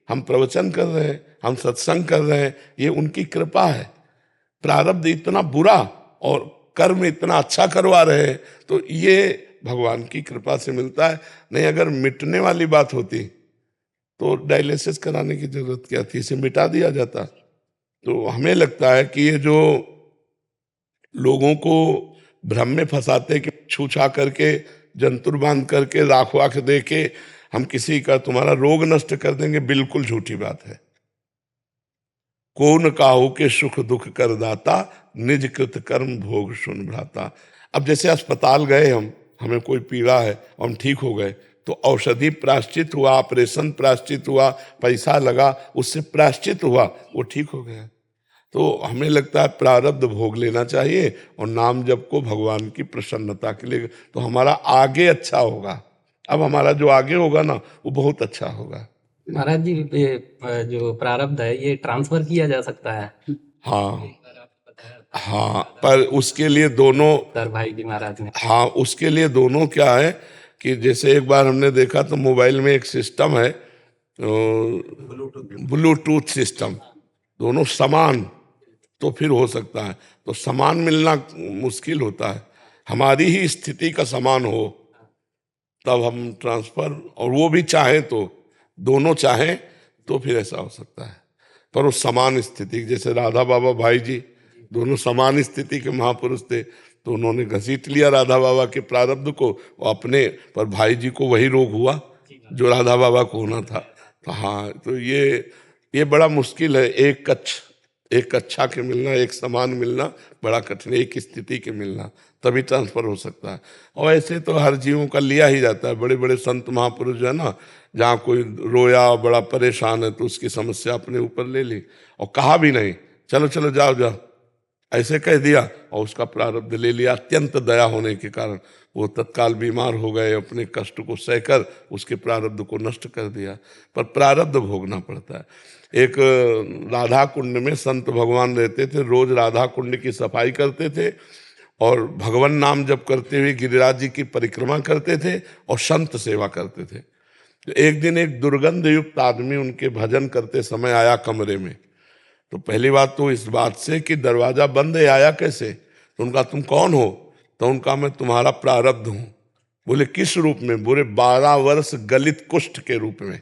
हम प्रवचन कर रहे हैं, हम सत्संग कर रहे हैं, ये उनकी कृपा है। प्रारब्ध इतना बुरा और कर्म इतना अच्छा करवा रहे हैं, तो ये भगवान की कृपा से मिलता है। नहीं अगर मिटने वाली बात होती तो डायलिसिस कराने की जरूरत क्या थी, इसे मिटा दिया जाता। तो हमें लगता है कि ये जो लोगों को भ्रम में फंसाते कि छूछा करके, जंतुर बांध करके, राख वाख दे के हम किसी का तुम्हारा रोग नष्ट कर देंगे, बिल्कुल झूठी बात है। कौन काहू के सुख दुख कर दाता, निज कृत कर्म भोग सुन भ्राता। अब जैसे अस्पताल गए हम, हमें कोई पीड़ा है और हम ठीक हो गए, तो औषधि प्रायश्चित हुआ, ऑपरेशन प्रायश्चित हुआ, पैसा लगा, उससे प्रायश्चित हुआ, वो ठीक हो गया। तो हमें लगता है प्रारब्ध भोग लेना चाहिए और नाम जप को भगवान की प्रसन्नता के लिए, तो हमारा आगे अच्छा होगा। अब हमारा जो आगे होगा ना वो बहुत अच्छा होगा। महाराज जी, ये जो प्रारब्ध है ये ट्रांसफर किया जा सकता है? हाँ हाँ, पर उसके लिए दोनों सर भाई जी महाराज ने, हाँ उसके लिए दोनों क्या है कि जैसे एक बार हमने देखा तो मोबाइल में एक सिस्टम है, ब्लूटूथ सिस्टम, दोनों समान, तो फिर हो सकता है। तो समान मिलना मुश्किल होता है, हमारी ही स्थिति का समान हो तब हम ट्रांसफर, और वो भी चाहे तो, दोनों चाहें तो फिर ऐसा हो सकता है। पर वो समान स्थिति, जैसे राधा बाबा भाई जी दोनों समान स्थिति के महापुरुष थे, तो उन्होंने घसीट लिया राधा बाबा के प्रारब्ध को अपने, पर भाई जी को वही रोग हुआ जो राधा बाबा को होना था। तो हाँ, तो ये बड़ा मुश्किल है। एक कच्छ एक अच्छा के मिलना, एक समान मिलना बड़ा कठिन है, एक स्थिति के मिलना तभी ट्रांसफर हो सकता है। और ऐसे तो हर जीवों का लिया ही जाता है। बड़े बड़े संत महापुरुष जो है ना, जहाँ कोई रोया बड़ा परेशान है तो उसकी समस्या अपने ऊपर ले ली और कहा भी नहीं, चलो चलो जाओ जाओ, ऐसे कह दिया और उसका प्रारब्ध ले लिया। अत्यंत दया होने के कारण वो तत्काल बीमार हो गए, अपने कष्ट को सहकर उसके प्रारब्ध को नष्ट कर दिया। पर प्रारब्ध भोगना पड़ता है। एक राधा कुंड में संत भगवान रहते थे, रोज राधा कुंड की सफाई करते थे और भगवान नाम जप करते हुए गिरिराज जी की परिक्रमा करते थे और संत सेवा करते थे। तो एक दिन एक दुर्गंध युक्त आदमी उनके भजन करते समय आया कमरे में। तो पहली बात तो इस बात से कि दरवाजा बंद है, आया कैसे? तो उनका तुम कौन हो? तो उनका मैं तुम्हारा प्रारब्ध हूं। बोले किस रूप में? बोले 12 वर्ष गलित कुष्ठ के रूप में।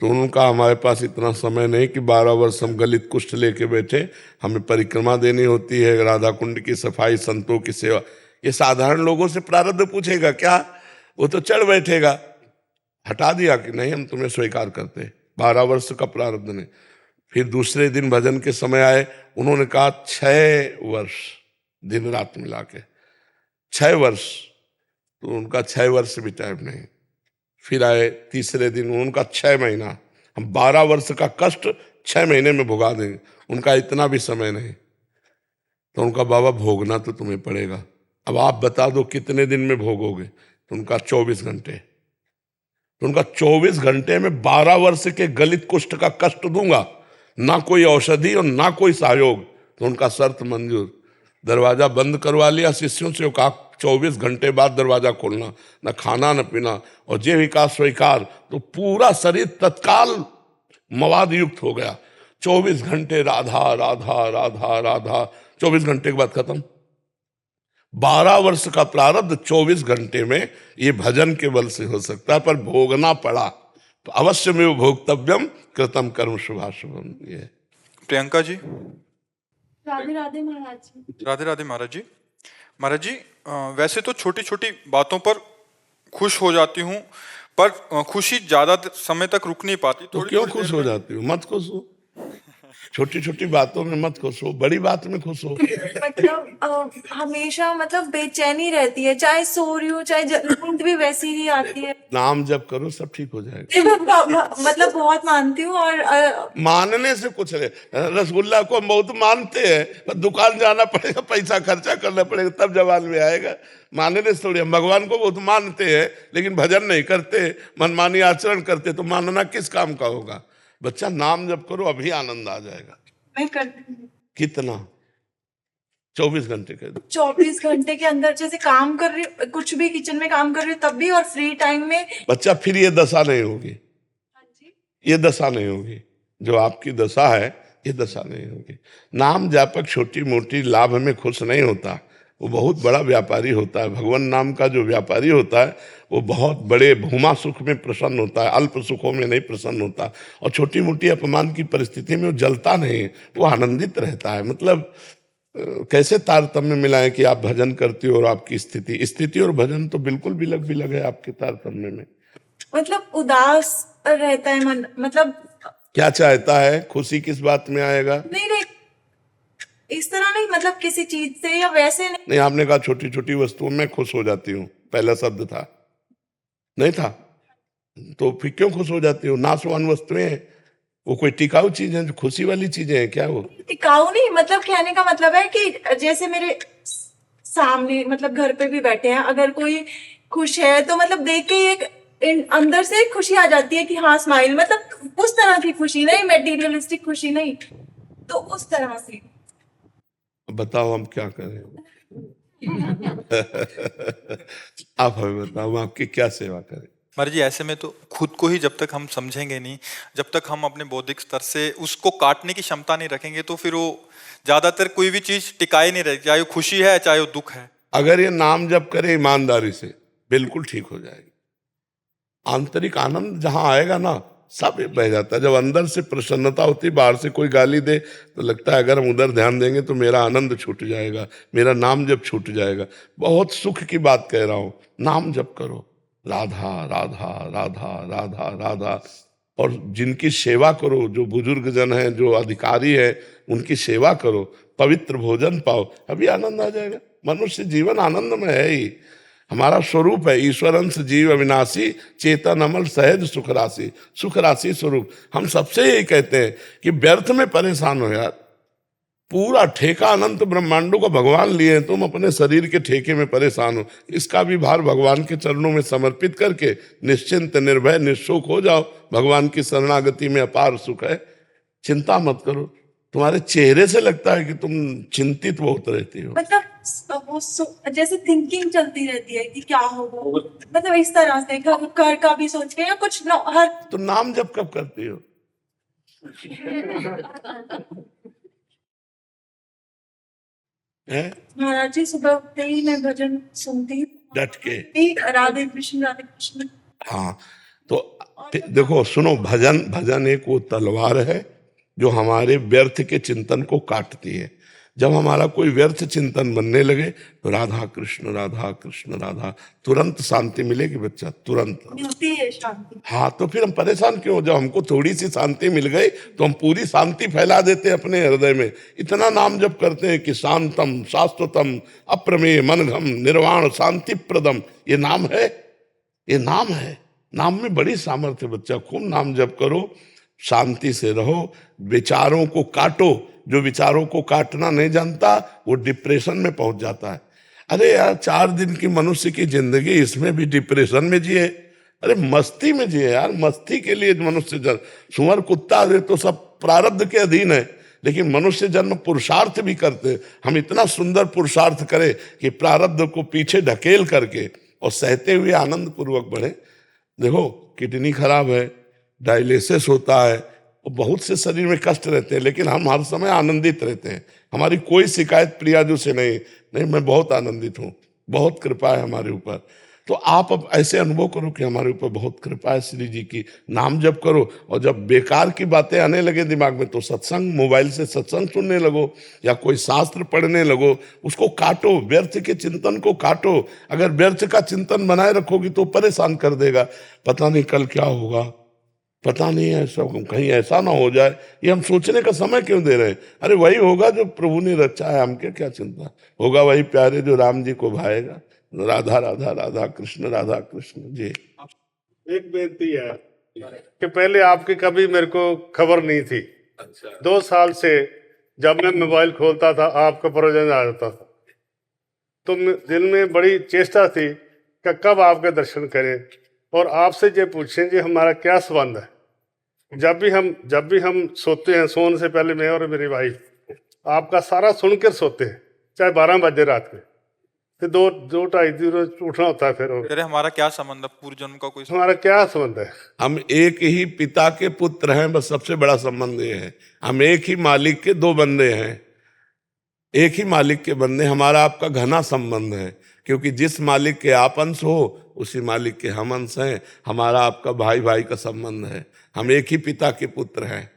तो उनका हमारे पास इतना समय नहीं कि 12 वर्ष हम गलित कुष्ठ लेके बैठे, हमें परिक्रमा देनी होती है, राधा कुंड की सफाई, संतों की सेवा। ये साधारण लोगों से प्रारब्ध पूछेगा क्या? वो तो चढ़ बैठेगा। हटा दिया कि नहीं, हम तुम्हें स्वीकार करते, 12 वर्ष का प्रारब्ध नहीं। फिर दूसरे दिन भजन के समय आए, उन्होंने कहा 6 वर्ष दिन रात मिला के 6 वर्ष। तो उनका 6 वर्ष भी टाइम नहीं। फिर आए तीसरे दिन, उनका 6 महीना। हम 12 वर्ष का कष्ट 6 महीने में भुगा देंगे, उनका इतना भी समय नहीं। तो उनका बाबा भोगना तो तुम्हें पड़ेगा, अब आप बता दो कितने दिन में भोगोगे? तो उनका 24 घंटे। तो उनका 24 घंटे में 12 वर्ष के गलित कुष्ठ का कष्ट दूंगा, ना कोई औषधि और ना कोई सहयोग। तो उनका शर्त मंजूर। दरवाजा बंद करवा लिया शिष्यों से, कहा 24 घंटे बाद दरवाजा खोलना, न खाना न पीना। और जे भी कहा स्वीकार, तो पूरा शरीर तत्काल मवाद युक्त हो गया। 24 घंटे राधा राधा राधा राधा, 24 घंटे के बाद खत्म। 12 वर्ष का प्रारब्ध 24 घंटे में ये भजन के बल से हो सकता है, पर भोगना पड़ा तो अवश्य में वो भोक्तव्यम कृतम कर्म शुभाशुभम। ये प्रियंका जी। राधे राधे महाराज जी। राधे राधे महाराज जी। महाराज जी, वैसे तो छोटी छोटी बातों पर खुश हो जाती हूँ, पर खुशी ज्यादा समय तक रुक नहीं पाती। तो क्यों खुश हो जाती हो? मत खुश हो, छोटी छोटी बातों में मत खुश हो, बड़ी बात में खुश हो। मतलब हमेशा मतलब बेचैनी रहती है, चाहे सो रही हूँ चाहे नींद भी वैसी ही आती है। नाम जप करो, सब ठीक हो जाएगा। मतलब बहुत मानती हूँ और मानने से कुछ नहीं। रसगुल्ला को हम बहुत मानते हैं, पर दुकान जाना पड़ेगा, पैसा खर्चा करना पड़ेगा, तब जवान में आएगा। मानने से थोड़ी। हम भगवान को बहुत मानते हैं लेकिन भजन नहीं करते, मनमानी आचरण करते, तो मानना किस काम का होगा? बच्चा नाम जप करो, अभी आनंद आ जाएगा। मैं करती हूँ। कितना? 24 घंटे के 24 घंटे के अंदर जैसे काम कर रही हूँ, कुछ भी किचन में काम कर रही हूँ तब भी, और फ्री टाइम में। बच्चा फिर ये दशा नहीं होगी, हाँ जी। ये दशा नहीं होगी। जो आपकी दशा है ये दशा नहीं होगी। नाम जापक छोटी मोटी लाभ में खुश नहीं होता, वो बहुत बड़ा व्यापारी होता है। भगवान नाम का जो व्यापारी होता है वो बहुत बड़े भूमा सुख में प्रसन्न होता है, अल्प सुखों में नहीं प्रसन्न होता। और छोटी मोटी अपमान की परिस्थिति में वो जलता नहीं, वो आनंदित रहता है। मतलब कैसे तारतम्य मिलाएं कि आप भजन करती हो और आपकी स्थिति और भजन तो बिल्कुल बिलग है आपके तारतम्य में। मतलब उदास रहता है मन, मतलब क्या चाहता है? खुशी किस बात में आएगा? नहीं नहीं इस तरह नहीं, मतलब किसी चीज से या वैसे नहीं। नहीं, आपने कहा छोटी छोटी वस्तुओं में खुश हो जाती हूँ, पहला शब्द था, नहीं था? तो फिर क्यों खुश हो जाती हो? नाशवान वस्तुएं हैं, वो कोई टिकाऊ चीज है? जो खुशी वाली चीजें हैं क्या वो? टिकाऊ नहीं, मतलब कहने का मतलब है कि जैसे मेरे सामने मतलब घर पे भी बैठे हैं, अगर कोई खुश है तो मतलब देख के एक अंदर से एक खुशी आ जाती है कि हाँ स्माइल, मतलब उस तरह की खुशी नहीं, मेटीरियलिस्टिक खुशी नहीं, तो उस तरह से। बताओ हम क्या करें? आप हमें बताओ, हम आपकी क्या सेवा करें? महाराज जी, ऐसे में तो खुद को ही जब तक हम समझेंगे नहीं, जब तक हम अपने बौद्धिक स्तर से उसको काटने की क्षमता नहीं रखेंगे, तो फिर वो ज्यादातर कोई भी चीज टिकाए नहीं रहेगी, चाहे वो खुशी है चाहे वो दुख है। अगर ये नाम जप करे ईमानदारी से, बिल्कुल ठीक हो जाएगी। आंतरिक आनंद जहां आएगा ना, सब बह जाता है। जब अंदर से प्रसन्नता होती, बाहर से कोई गाली दे तो लगता है अगर हम उधर ध्यान देंगे तो मेरा आनंद छूट जाएगा, मेरा नाम जप छूट जाएगा। बहुत सुख की बात कह रहा हूं, नाम जप करो, राधा राधा राधा राधा राधा। और जिनकी सेवा करो, जो बुजुर्ग जन हैं, जो अधिकारी हैं, उनकी सेवा करो, पवित्र भोजन पाओ, अभी आनंद आ जाएगा। मनुष्य जीवन आनंद में है ही, हमारा स्वरूप है। ईश्वर अंश जीव अविनाशी, चेतन अमल सहज सुख राशि, सुख राशि स्वरूप। हम सबसे यही कहते हैं कि व्यर्थ में परेशान हो यार, पूरा ठेका अनंत ब्रह्मांडों का भगवान लिए, तुम अपने शरीर के ठेके में परेशान हो। इसका भी भार भगवान के चरणों में समर्पित करके निश्चिंत निर्भय निःशोक हो जाओ। भगवान की शरणागति में अपार सुख है, चिंता मत करो। तुम्हारे चेहरे से लगता है कि तुम चिंतित बहुत रहती हो। मतलब वो जैसे थिंकिंग चलती रहती है कि क्या होगा, मतलब इस तरह से घर का भी सोच के या कुछ हर। तो नाम जप कब करती हो? महाराज जी, सुबह उठते ही मैं भजन सुनती हूँ डट के। राधे कृष्ण राधे कृष्ण। हाँ, तो देखो सुनो, भजन एक वो तलवार है जो हमारे व्यर्थ के चिंतन को काटती है। जब हमारा कोई व्यर्थ चिंतन बनने लगे तो राधा कृष्ण राधा, तुरंत शांति मिलेगी बच्चा, तुरंत मिलती है शांति। हाँ, तो फिर हम परेशान क्यों? जब हमको थोड़ी सी शांति मिल गई तो हम पूरी शांति फैला देते हैं अपने हृदय में। इतना नाम जप करते हैं कि शांतम शाश्वतम अप्रमेय मनघम निर्वाण शांति प्रदम, ये नाम है, ये नाम है। नाम में बड़ी सामर्थ्य बच्चा, खूब नाम जप करो, शांति से रहो, विचारों को काटो। जो विचारों को काटना नहीं जानता वो डिप्रेशन में पहुंच जाता है। अरे यार, 4 दिन की मनुष्य की जिंदगी, इसमें भी डिप्रेशन में जिए? अरे मस्ती में जिए यार, मस्ती के लिए मनुष्य जन्म। सुअर कुत्ता ये तो सब प्रारब्ध के अधीन है, लेकिन मनुष्य जन्म पुरुषार्थ भी करते हैं। हम इतना सुंदर पुरुषार्थ करें कि प्रारब्ध को पीछे ढकेल करके और सहते हुए आनंद पूर्वक बढ़े। देखो, किडनी खराब है, डायलिसिस होता है, और बहुत से शरीर में कष्ट रहते हैं, लेकिन हम हर समय आनंदित रहते हैं। हमारी कोई शिकायत प्रियाजू से नहीं, मैं बहुत आनंदित हूँ, बहुत कृपा है हमारे ऊपर। तो आप अब ऐसे अनुभव करो कि हमारे ऊपर बहुत कृपा है श्री जी की। नाम जप करो, और जब बेकार की बातें आने लगे दिमाग में तो सत्संग, मोबाइल से सत्संग सुनने लगो या कोई शास्त्र पढ़ने लगो, उसको काटो, व्यर्थ के चिंतन को काटो। अगर व्यर्थ का चिंतन बनाए रखोगी तो परेशान कर देगा। पता नहीं कल क्या होगा, पता नहीं ऐसा कहीं ऐसा ना हो जाए, ये हम सोचने का समय क्यों दे रहे हैं? अरे वही होगा जो प्रभु ने रचा है, हमके क्या चिंता होगा? वही प्यारे जो राम जी को भाएगा। राधा राधा राधा कृष्ण जी। एक बेनती है कि पहले आपकी कभी मेरे को खबर नहीं थी। अच्छा। 2 साल से जब मैं मोबाइल खोलता था आपका प्रवचन आ जाता था, तो दिल में बड़ी चेष्टा थी कि कब आपके दर्शन करें और आपसे ये पूछें जी हमारा क्या संबंध है। जब भी हम सोते हैं, सोने से पहले मैं और मेरी वाइफ आपका सारा सुनकर सोते हैं, चाहे 12 बजे रात के, फिर 2-2-2:30 उठना होता है। फिर हमारा क्या संबंध है? पूर्व जन्म का कोई हमारा क्या संबंध है? हम एक ही पिता के पुत्र हैं, बस सबसे बड़ा संबंध ये है। हम एक ही मालिक के 2 बंदे हैं, एक ही मालिक के बंदे। हमारा आपका घना संबंध है, क्योंकि जिस मालिक के आप अंश हो उसी मालिक के हम अंश हैं। हमारा आपका भाई भाई का संबंध है, हम एक ही पिता के पुत्र हैं।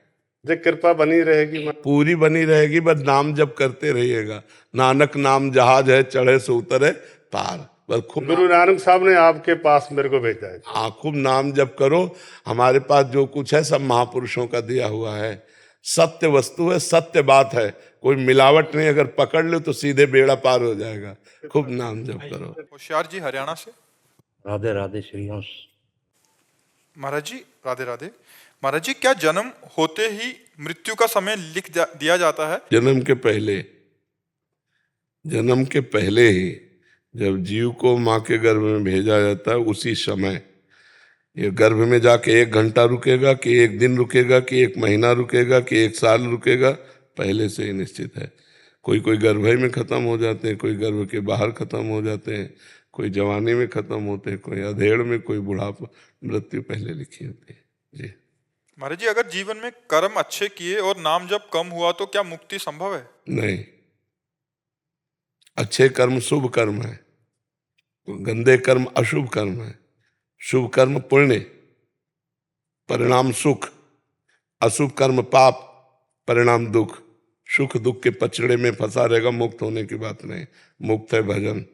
जो कृपा बनी रहेगी, पूरी बनी रहेगी, बस नाम जप करते रहिएगा। नानक नाम जहाज है, चढ़े से उतरे पार। बस खूब गुरु नानक साहब ने आपके पास मेरे को भेजा है। हाँ, खूब नाम जप करो। हमारे पास जो कुछ है सब महापुरुषों का दिया हुआ है, सत्य वस्तु है, सत्य बात है, कोई मिलावट नहीं। अगर पकड़ लो तो सीधे बेड़ा पार हो जाएगा। खूब नाम जप करो। होशियार जी हरियाणा से। राधे राधे श्रीहंस। महाराज जी राधे राधे। महाराज जी, क्या जन्म होते ही मृत्यु का समय लिख दिया जाता है? जन्म के पहले ही जब जीव को माँ के गर्भ में भेजा जाता है, उसी समय ये गर्भ में जाके 1 घंटा रुकेगा कि 1 दिन रुकेगा कि 1 महीना रुकेगा कि 1 साल रुकेगा, पहले से ही निश्चित है। कोई गर्भ में खत्म हो जाते हैं, कोई गर्भ के बाहर खत्म हो जाते हैं, कोई जवानी में खत्म होते हैं, कोई अधेड़ में, कोई बुढ़ापा, मृत्यु पहले लिखी होती है जी। महाराज जी, अगर जीवन में कर्म अच्छे किए और नाम जब कम हुआ तो क्या मुक्ति संभव है? नहीं, अच्छे कर्म शुभ कर्म है, गंदे कर्म अशुभ कर्म है। शुभ कर्म पुण्य, परिणाम सुख, अशुभ कर्म पाप, परिणाम दुख। सुख दुख के पचड़े में फंसा रहेगा, मुक्त होने की बात नहीं। मुक्त है भजन।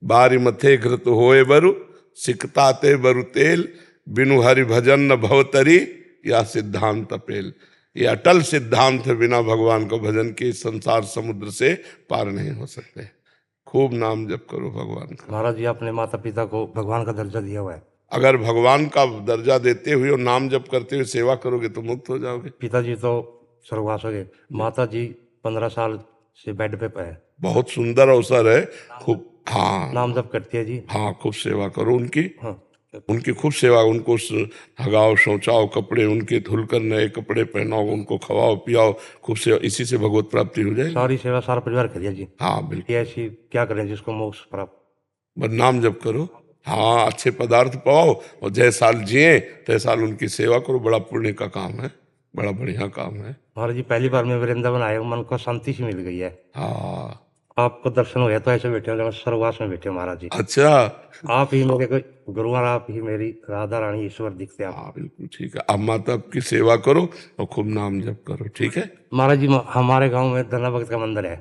बारी मथे घृत होए बरु, सिकताते बरु तेल, बिनु हरि भजन न भवतरी या सिद्धांत अपेल। ये अटल सिद्धांत है, बिना भगवान का भजन के इस संसार समुद्र से पार नहीं हो सकते। खूब नाम जप करो भगवान का। महाराज जी अपने माता पिता को भगवान का दर्जा दिया हुआ है। अगर भगवान का दर्जा देते हुए और नाम जप करते हुए सेवा करोगे तो मुक्त हो जाओगे। पिताजी तो स्वर्गवास हो गए, माता जी 15 साल से बेड पे है। बहुत सुंदर अवसर है, खूब हाँ नाम जप करती है जी। हाँ, खूब सेवा करो उनकी, हाँ उनकी खूब सेवा, उनको हगाओ, शौचाओ, कपड़े उनके धुलकर नए कपड़े पहनाओ, उनको खवाओ पियाओ, खूब सेवा, इसी से भगवत प्राप्ति हो जाएगी। सारी सेवा सारा परिवार करिए जी। हाँ बिल्कुल। ये ऐसी क्या करें जिसको मोक्ष प्राप्त। बस नाम जप करो, हाँ अच्छे पदार्थ पाओ और जय साल जिए तय साल उनकी सेवा करो। बड़ा पुण्य का काम है, बड़ा बढ़िया काम है। महाराज जी पहली बार मैं वृंदावन आया हूँ, मन को शांति सी मिल गई है। हाँ आपको दर्शन हो गया तो ऐसे बैठे हो स्वर्गवास में बैठे हो महाराज जी। अच्छा, आप ही मेरे गुरु और आप ही मेरी राधा रानी ईश्वर दिखते हैं आप। हाँ बिल्कुल ठीक है। अब माता की सेवा करो और खूब नाम जप करो, ठीक है। महाराज जी हमारे गांव में धना भगत का मंदिर है,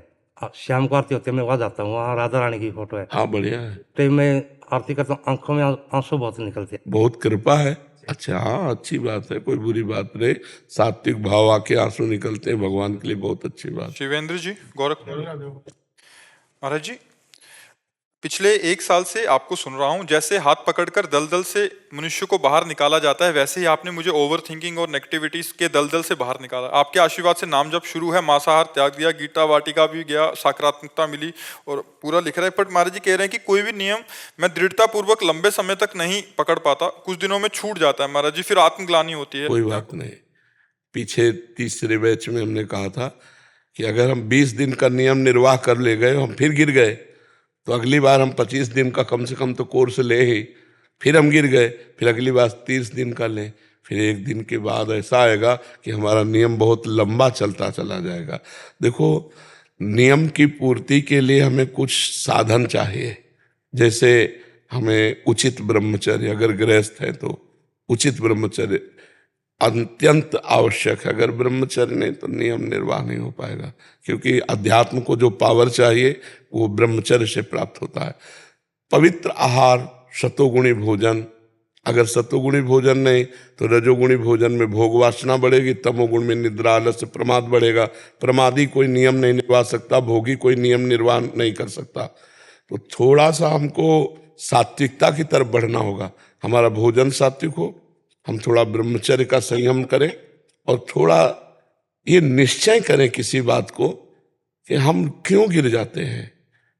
शाम को आरती होती है, मैं वहाँ जाता हूँ, वहाँ राधा रानी की फोटो है। हाँ बढ़िया है, तो मैं आरती करता हूँ, आंखों में आंसू बहुत निकलते हैं। बहुत कृपा है। अच्छा हाँ, अच्छी बात है, कोई बुरी बात नहीं। सात्विक भाव आके आंसू निकलते हैं भगवान के लिए, बहुत अच्छी बात। शिवेंद्र जी, गोरख महाराज जी, पिछले 1 साल से आपको सुन रहा हूं, जैसे हाथ पकड़कर दलदल से मनुष्य को बाहर निकाला जाता है, वैसे ही आपने मुझे ओवर थिंकिंग और नेगेटिविटीज के दलदल से बाहर निकाला। आपके आशीर्वाद से नाम जप शुरू है, मांसाहार त्याग दिया, गीता वाटिका भी गया, सकारात्मकता मिली और पूरा लिख रहा है। पर महाराज जी कह रहे हैं कि कोई भी नियम मैं दृढ़ता पूर्वक लंबे समय तक नहीं पकड़ पाता, कुछ दिनों में छूट जाता है महाराज जी, फिर आत्मग्लानि होती है। कोई बात नहीं, पीछे तीसरे बैच में हमने कहा था कि अगर हम 20 दिन का नियम निर्वाह कर ले गए, हम फिर गिर गए, तो अगली बार हम 25 दिन का कम से कम तो कोर्स ले ही, फिर हम गिर गए, फिर अगली बार 30 दिन का लें, फिर 1 दिन के बाद ऐसा आएगा कि हमारा नियम बहुत लंबा चलता चला जाएगा। देखो, नियम की पूर्ति के लिए हमें कुछ साधन चाहिए। जैसे हमें उचित ब्रह्मचर्य, अगर गृहस्थ है तो उचित ब्रह्मचर्य अत्यंत आवश्यक है। अगर ब्रह्मचर्य नहीं तो नियम निर्वाह नहीं हो पाएगा, क्योंकि अध्यात्म को जो पावर चाहिए वो ब्रह्मचर्य से प्राप्त होता है। पवित्र आहार, सतोगुणी भोजन, अगर सतोगुणी भोजन नहीं तो रजोगुणी भोजन में भोग वासना बढ़ेगी, तमोगुण में निद्रा आलस्य प्रमाद बढ़ेगा। प्रमादी कोई नियम नहीं निभा सकता, भोगी कोई नियम निर्वाह नहीं कर सकता। तो थोड़ा सा हमको सात्विकता की तरफ बढ़ना होगा। हमारा भोजन सात्विक हो, हम थोड़ा ब्रह्मचर्य का संयम करें और थोड़ा ये निश्चय करें किसी बात को कि हम क्यों गिर जाते हैं,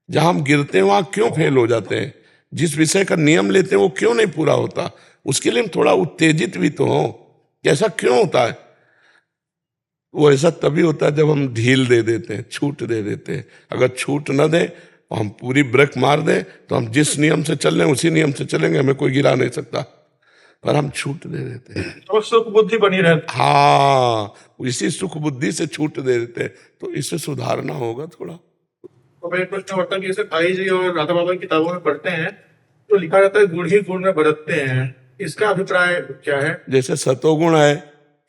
जहां हम गिरते हैं वहां क्यों फेल हो जाते हैं, जिस विषय का नियम लेते हैं वो क्यों नहीं पूरा होता, उसके लिए हम थोड़ा उत्तेजित भी तो हों कि ऐसा क्यों होता है। वो ऐसा तभी होता है जब हम ढील दे देते हैं, छूट दे देते हैं। अगर छूट न दें और हम पूरी ब्रेक मार दें तो हम जिस नियम से चल रहे हैं उसी नियम से चलेंगे, हमें कोई गिरा नहीं सकता, पर हम छूट दे देते हैं तो सुख बुद्धि बनी रहती। हाँ, इसी सुख बुद्धि से छूट दे देते हैं, तो इसे सुधारना होगा थोड़ा। तो मेरे प्रश्न उठता कि जैसे भाई जी और राधा बाबा की किताबों में पढ़ते हैं तो लिखा रहता है गुण ही गुण में बरतते हैं, इसका अभिप्राय क्या है? जैसे सतोगुण है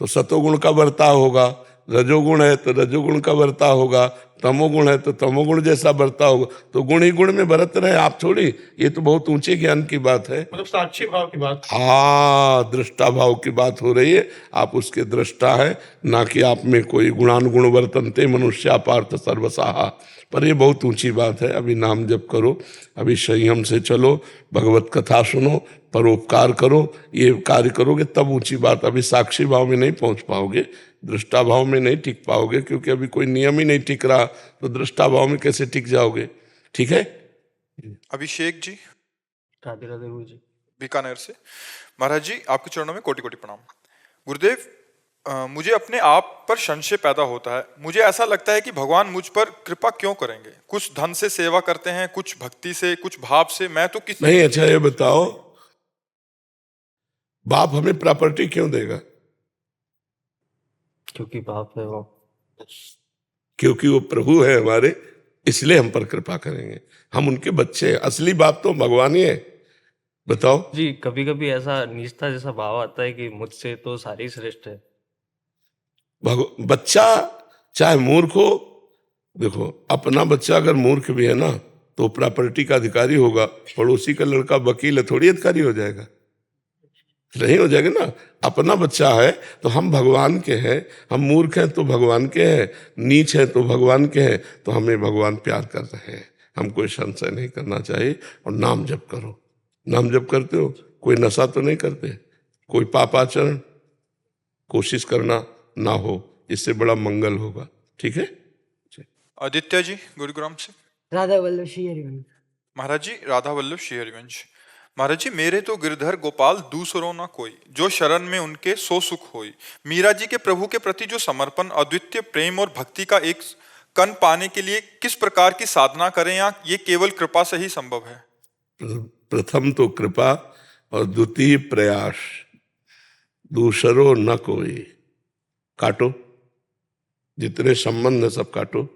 तो सतोगुण का बर्ताव होगा, रजोगुण है तो रजोगुण का बर्ताव होगा, तमोगुण है तो तमोगुण जैसा बर्ताव होगा। तो गुण ही गुण में बरत रहे आप थोड़ी, ये तो बहुत ऊंचे ज्ञान की बात है। मतलब साक्षी भाव की बात। हाँ, दृष्टा भाव की बात हो रही है, आप उसके दृष्टा है, ना कि आप में कोई गुणानुगुण वर्तनते मनुष्या पार्थ सर्वसाहा। पर ये बहुत ऊंची बात है। अभी नाम जप करो, अभी संयम से चलो, भगवत कथा सुनो, परोपकार करो, ये कार्य करोगे तब ऊंची बात। अभी साक्षी भाव में नहीं पहुंच पाओगे, दृष्टा भाव में नहीं टिक पाओगे, क्योंकि अभी कोई नियम ही नहीं टिक रहा, तो दृष्टा भाव में कैसे टिक जाओगे। ठीक है। अभिषेक जी, राधे राधे गुरु जी। बीकानेर से। महाराज जी, आपके चरणों में कोटि कोटि प्रणाम। गुरुदेव, मुझे अपने आप पर संशय पैदा होता है। मुझे ऐसा लगता है कि भगवान मुझ पर कृपा क्यों करेंगे। कुछ धन से सेवा करते हैं, कुछ भक्ति से, कुछ भाव से, मैं तो किसी नहीं। अच्छा ये बताओ, बाप हमें प्रॉपर्टी क्यों देगा? क्योंकि बाप है वो। क्योंकि वो प्रभु है हमारे, इसलिए हम पर कृपा करेंगे। हम उनके बच्चे हैं, असली बाप तो भगवान ही है। बताओ जी, कभी कभी ऐसा निष्ठा जैसा भाव आता है कि मुझसे तो सारे ही श्रेष्ठ है। बच्चा चाहे मूर्ख हो, देखो अपना बच्चा अगर मूर्ख भी है ना तो प्रॉपर्टी का अधिकारी होगा, पड़ोसी का लड़का वकील है थोड़ी अधिकारी हो जाएगा। नहीं हो जाएगा ना। अपना बच्चा है तो हम भगवान के हैं, हम मूर्ख हैं तो भगवान के हैं, नीच हैं तो भगवान के हैं, तो हमें भगवान प्यार कर रहे हैं। हमको कोई संशय नहीं करना चाहिए। और नाम जप करो। नाम जप करते हो, कोई नशा तो नहीं करते, कोई पापाचरण कोशिश करना ना हो, इससे बड़ा मंगल होगा। ठीक है। आदित्य जी गुरुग्राम से। राधा वल्लभ श्री हरिवंश। महाराज जी राधा वल्लभ श्री हरिवंश। महाराज जी मेरे तो गिरधर गोपाल दूसरों ना कोई, जो शरण में उनके सो सुख होई। मीरा जी के प्रभु के प्रति जो समर्पण, अद्वितीय प्रेम और भक्ति का एक कण पाने के लिए किस प्रकार की साधना करें, या ये केवल कृपा से ही संभव है? प्रथम तो कृपा और द्वितीय प्रयास। दूसरों न कोई। काटो, जितने संबंध सब काटो।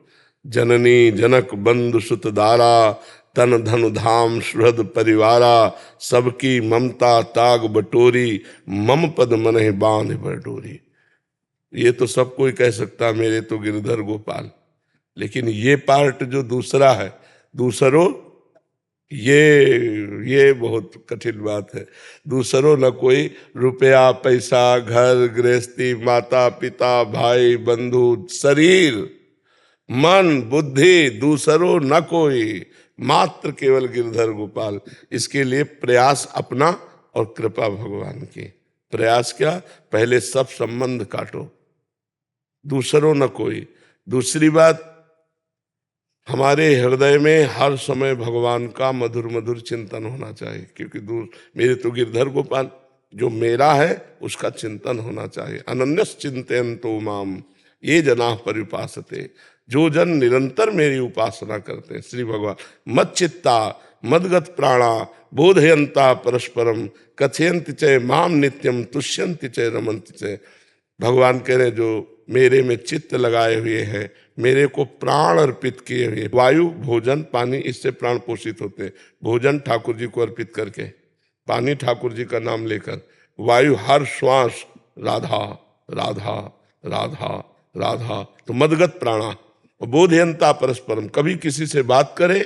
जननी जनक बंधु सुत दारा, तन धन धाम सुहृद परिवारा, सबकी ममता ताग बटोरी, मम पद मनहि बांध बटोरी। ये तो सब कोई कह सकता मेरे तो गिरधर गोपाल, लेकिन ये पार्ट जो दूसरा है, दूसरों, ये बहुत कठिन बात है। दूसरों न कोई, रुपया पैसा घर गृहस्थी माता पिता भाई बंधु शरीर मन बुद्धि, दूसरों न कोई, मात्र केवल गिरधर गोपाल। इसके लिए प्रयास अपना और कृपा भगवान की। प्रयास क्या? पहले सब संबंध काटो, दूसरों न कोई। दूसरी बात, हमारे हृदय में हर समय भगवान का मधुर मधुर चिंतन होना चाहिए, क्योंकि मेरे तो गिरधर गोपाल, जो मेरा है उसका चिंतन होना चाहिए। अनन्यस चिंतयन्तो माम ये जना परिपासते, जो जन निरंतर मेरी उपासना करते हैं। श्री भगवान मत चित्ता मदगत प्राणा बोधयंता परस्परम कथयंति च माम नित्यम तुष्यंति च रमंति च। भगवान कह रहे जो मेरे में चित्त लगाए हुए हैं, मेरे को प्राण अर्पित किए हुए। वायु भोजन पानी, इससे प्राण पोषित होते हैं। भोजन ठाकुर जी को अर्पित करके, पानी ठाकुर जी का नाम लेकर, वायु हर श्वास राधा राधा राधा राधा, तो मदगत प्राणा। बोधयंता परस्परम, कभी किसी से बात करे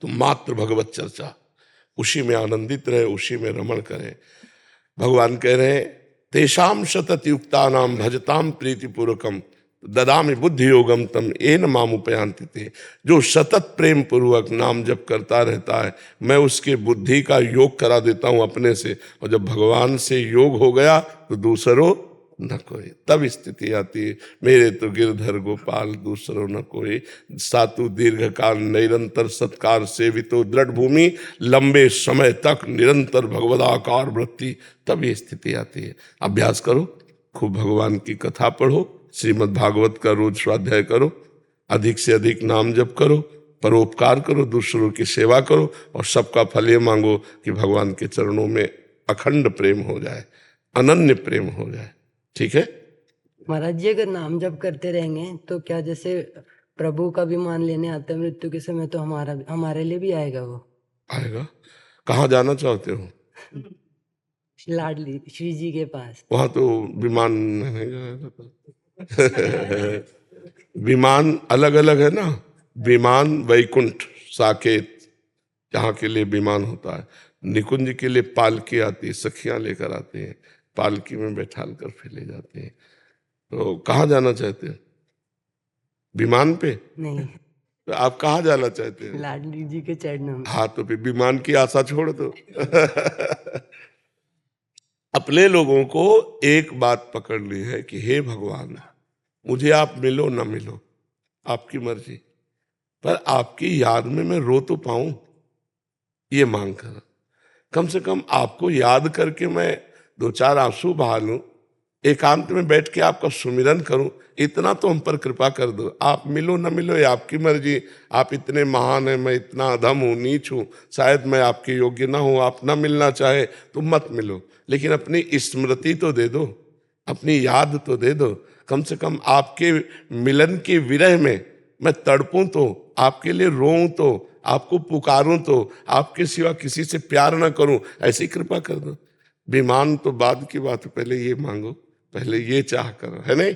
तो मात्र भगवत चर्चा, उसी में आनंदित रहे, उसी में रमण करे। भगवान कह रहे हैं तेषाम सतत युक्ता नाम भजताम प्रीतिपूर्वकम ददामि बुद्धि योगम तम एन मामुपयांति ते। जो सतत प्रेम पूर्वक नाम जप करता रहता है, मैं उसके बुद्धि का योग करा देता हूं अपने से। और जब भगवान से योग हो गया तो दूसरों न कोई, तब स्थिति आती है मेरे तो गिरधर गोपाल दूसरों न कोई। सातु दीर्घ काल निरंतर सत्कार सेवितो दृढ़ भूमि, लंबे समय तक निरंतर भगवदाकार वृत्ति, तब ये स्थिति आती है। अभ्यास करो, खूब भगवान की कथा पढ़ो, श्रीमद् भागवत का रोज स्वाध्याय करो, अधिक से अधिक नाम जप करो, परोपकार करो, दूसरों की सेवा करो, और सबका फल ये मांगो कि भगवान के चरणों में अखंड प्रेम हो जाए, अनन्य प्रेम हो जाए। ठीक है महाराज जी, अगर नाम जप करते रहेंगे तो क्या जैसे प्रभु का भी मान लेने आता है मृत्यु के समय, तो हमारे लिए भी आएगा? वो आएगा। कहाँ जाना चाहते हो? लाडली श्री जी के पास। वहां तो विमान नहीं जाएगा। विमान अलग अलग है ना। विमान वैकुंठ साकेत, जहाँ के लिए विमान होता है। निकुंज के लिए पालकी आती है, सखियां लेकर आती हैं, पालकी में बैठाल कर फिर ले जाते हैं। तो कहाँ जाना चाहते हैं? विमान पे नहीं। तो आप कहाँ जाना चाहते हैं? लाडली जी के चरणों में। हाँ, तो फिर विमान की आशा छोड़ दो। अपने लोगों को एक बात पकड़नी है कि हे भगवान, मुझे आप मिलो ना मिलो, आपकी मर्जी, पर आपकी याद में मैं रो तो पाऊं, ये मांग कर। कम से कम आपको याद करके मैं दो चार आंसू बहा लूं, एकांत में बैठ के आपका सुमिरन करूं, इतना तो हम पर कृपा कर दो। आप मिलो ना मिलो, ये आपकी मर्जी। आप इतने महान हैं, मैं इतना अधम हूं, नीच हूं, शायद मैं आपके योग्य ना हूं, आप ना मिलना चाहे तो मत मिलो, लेकिन अपनी स्मृति तो दे दो, अपनी याद तो दे दो। कम से कम आपके मिलन के विरह में मैं तड़पूं तो, आपके लिए रोऊं तो, आपको पुकारूं तो, आपके सिवा किसी से प्यार ना करूं, ऐसी कृपा कर दो। विमान तो बाद की बात, पहले ये मांगो, पहले ये चाह करो, है नहीं?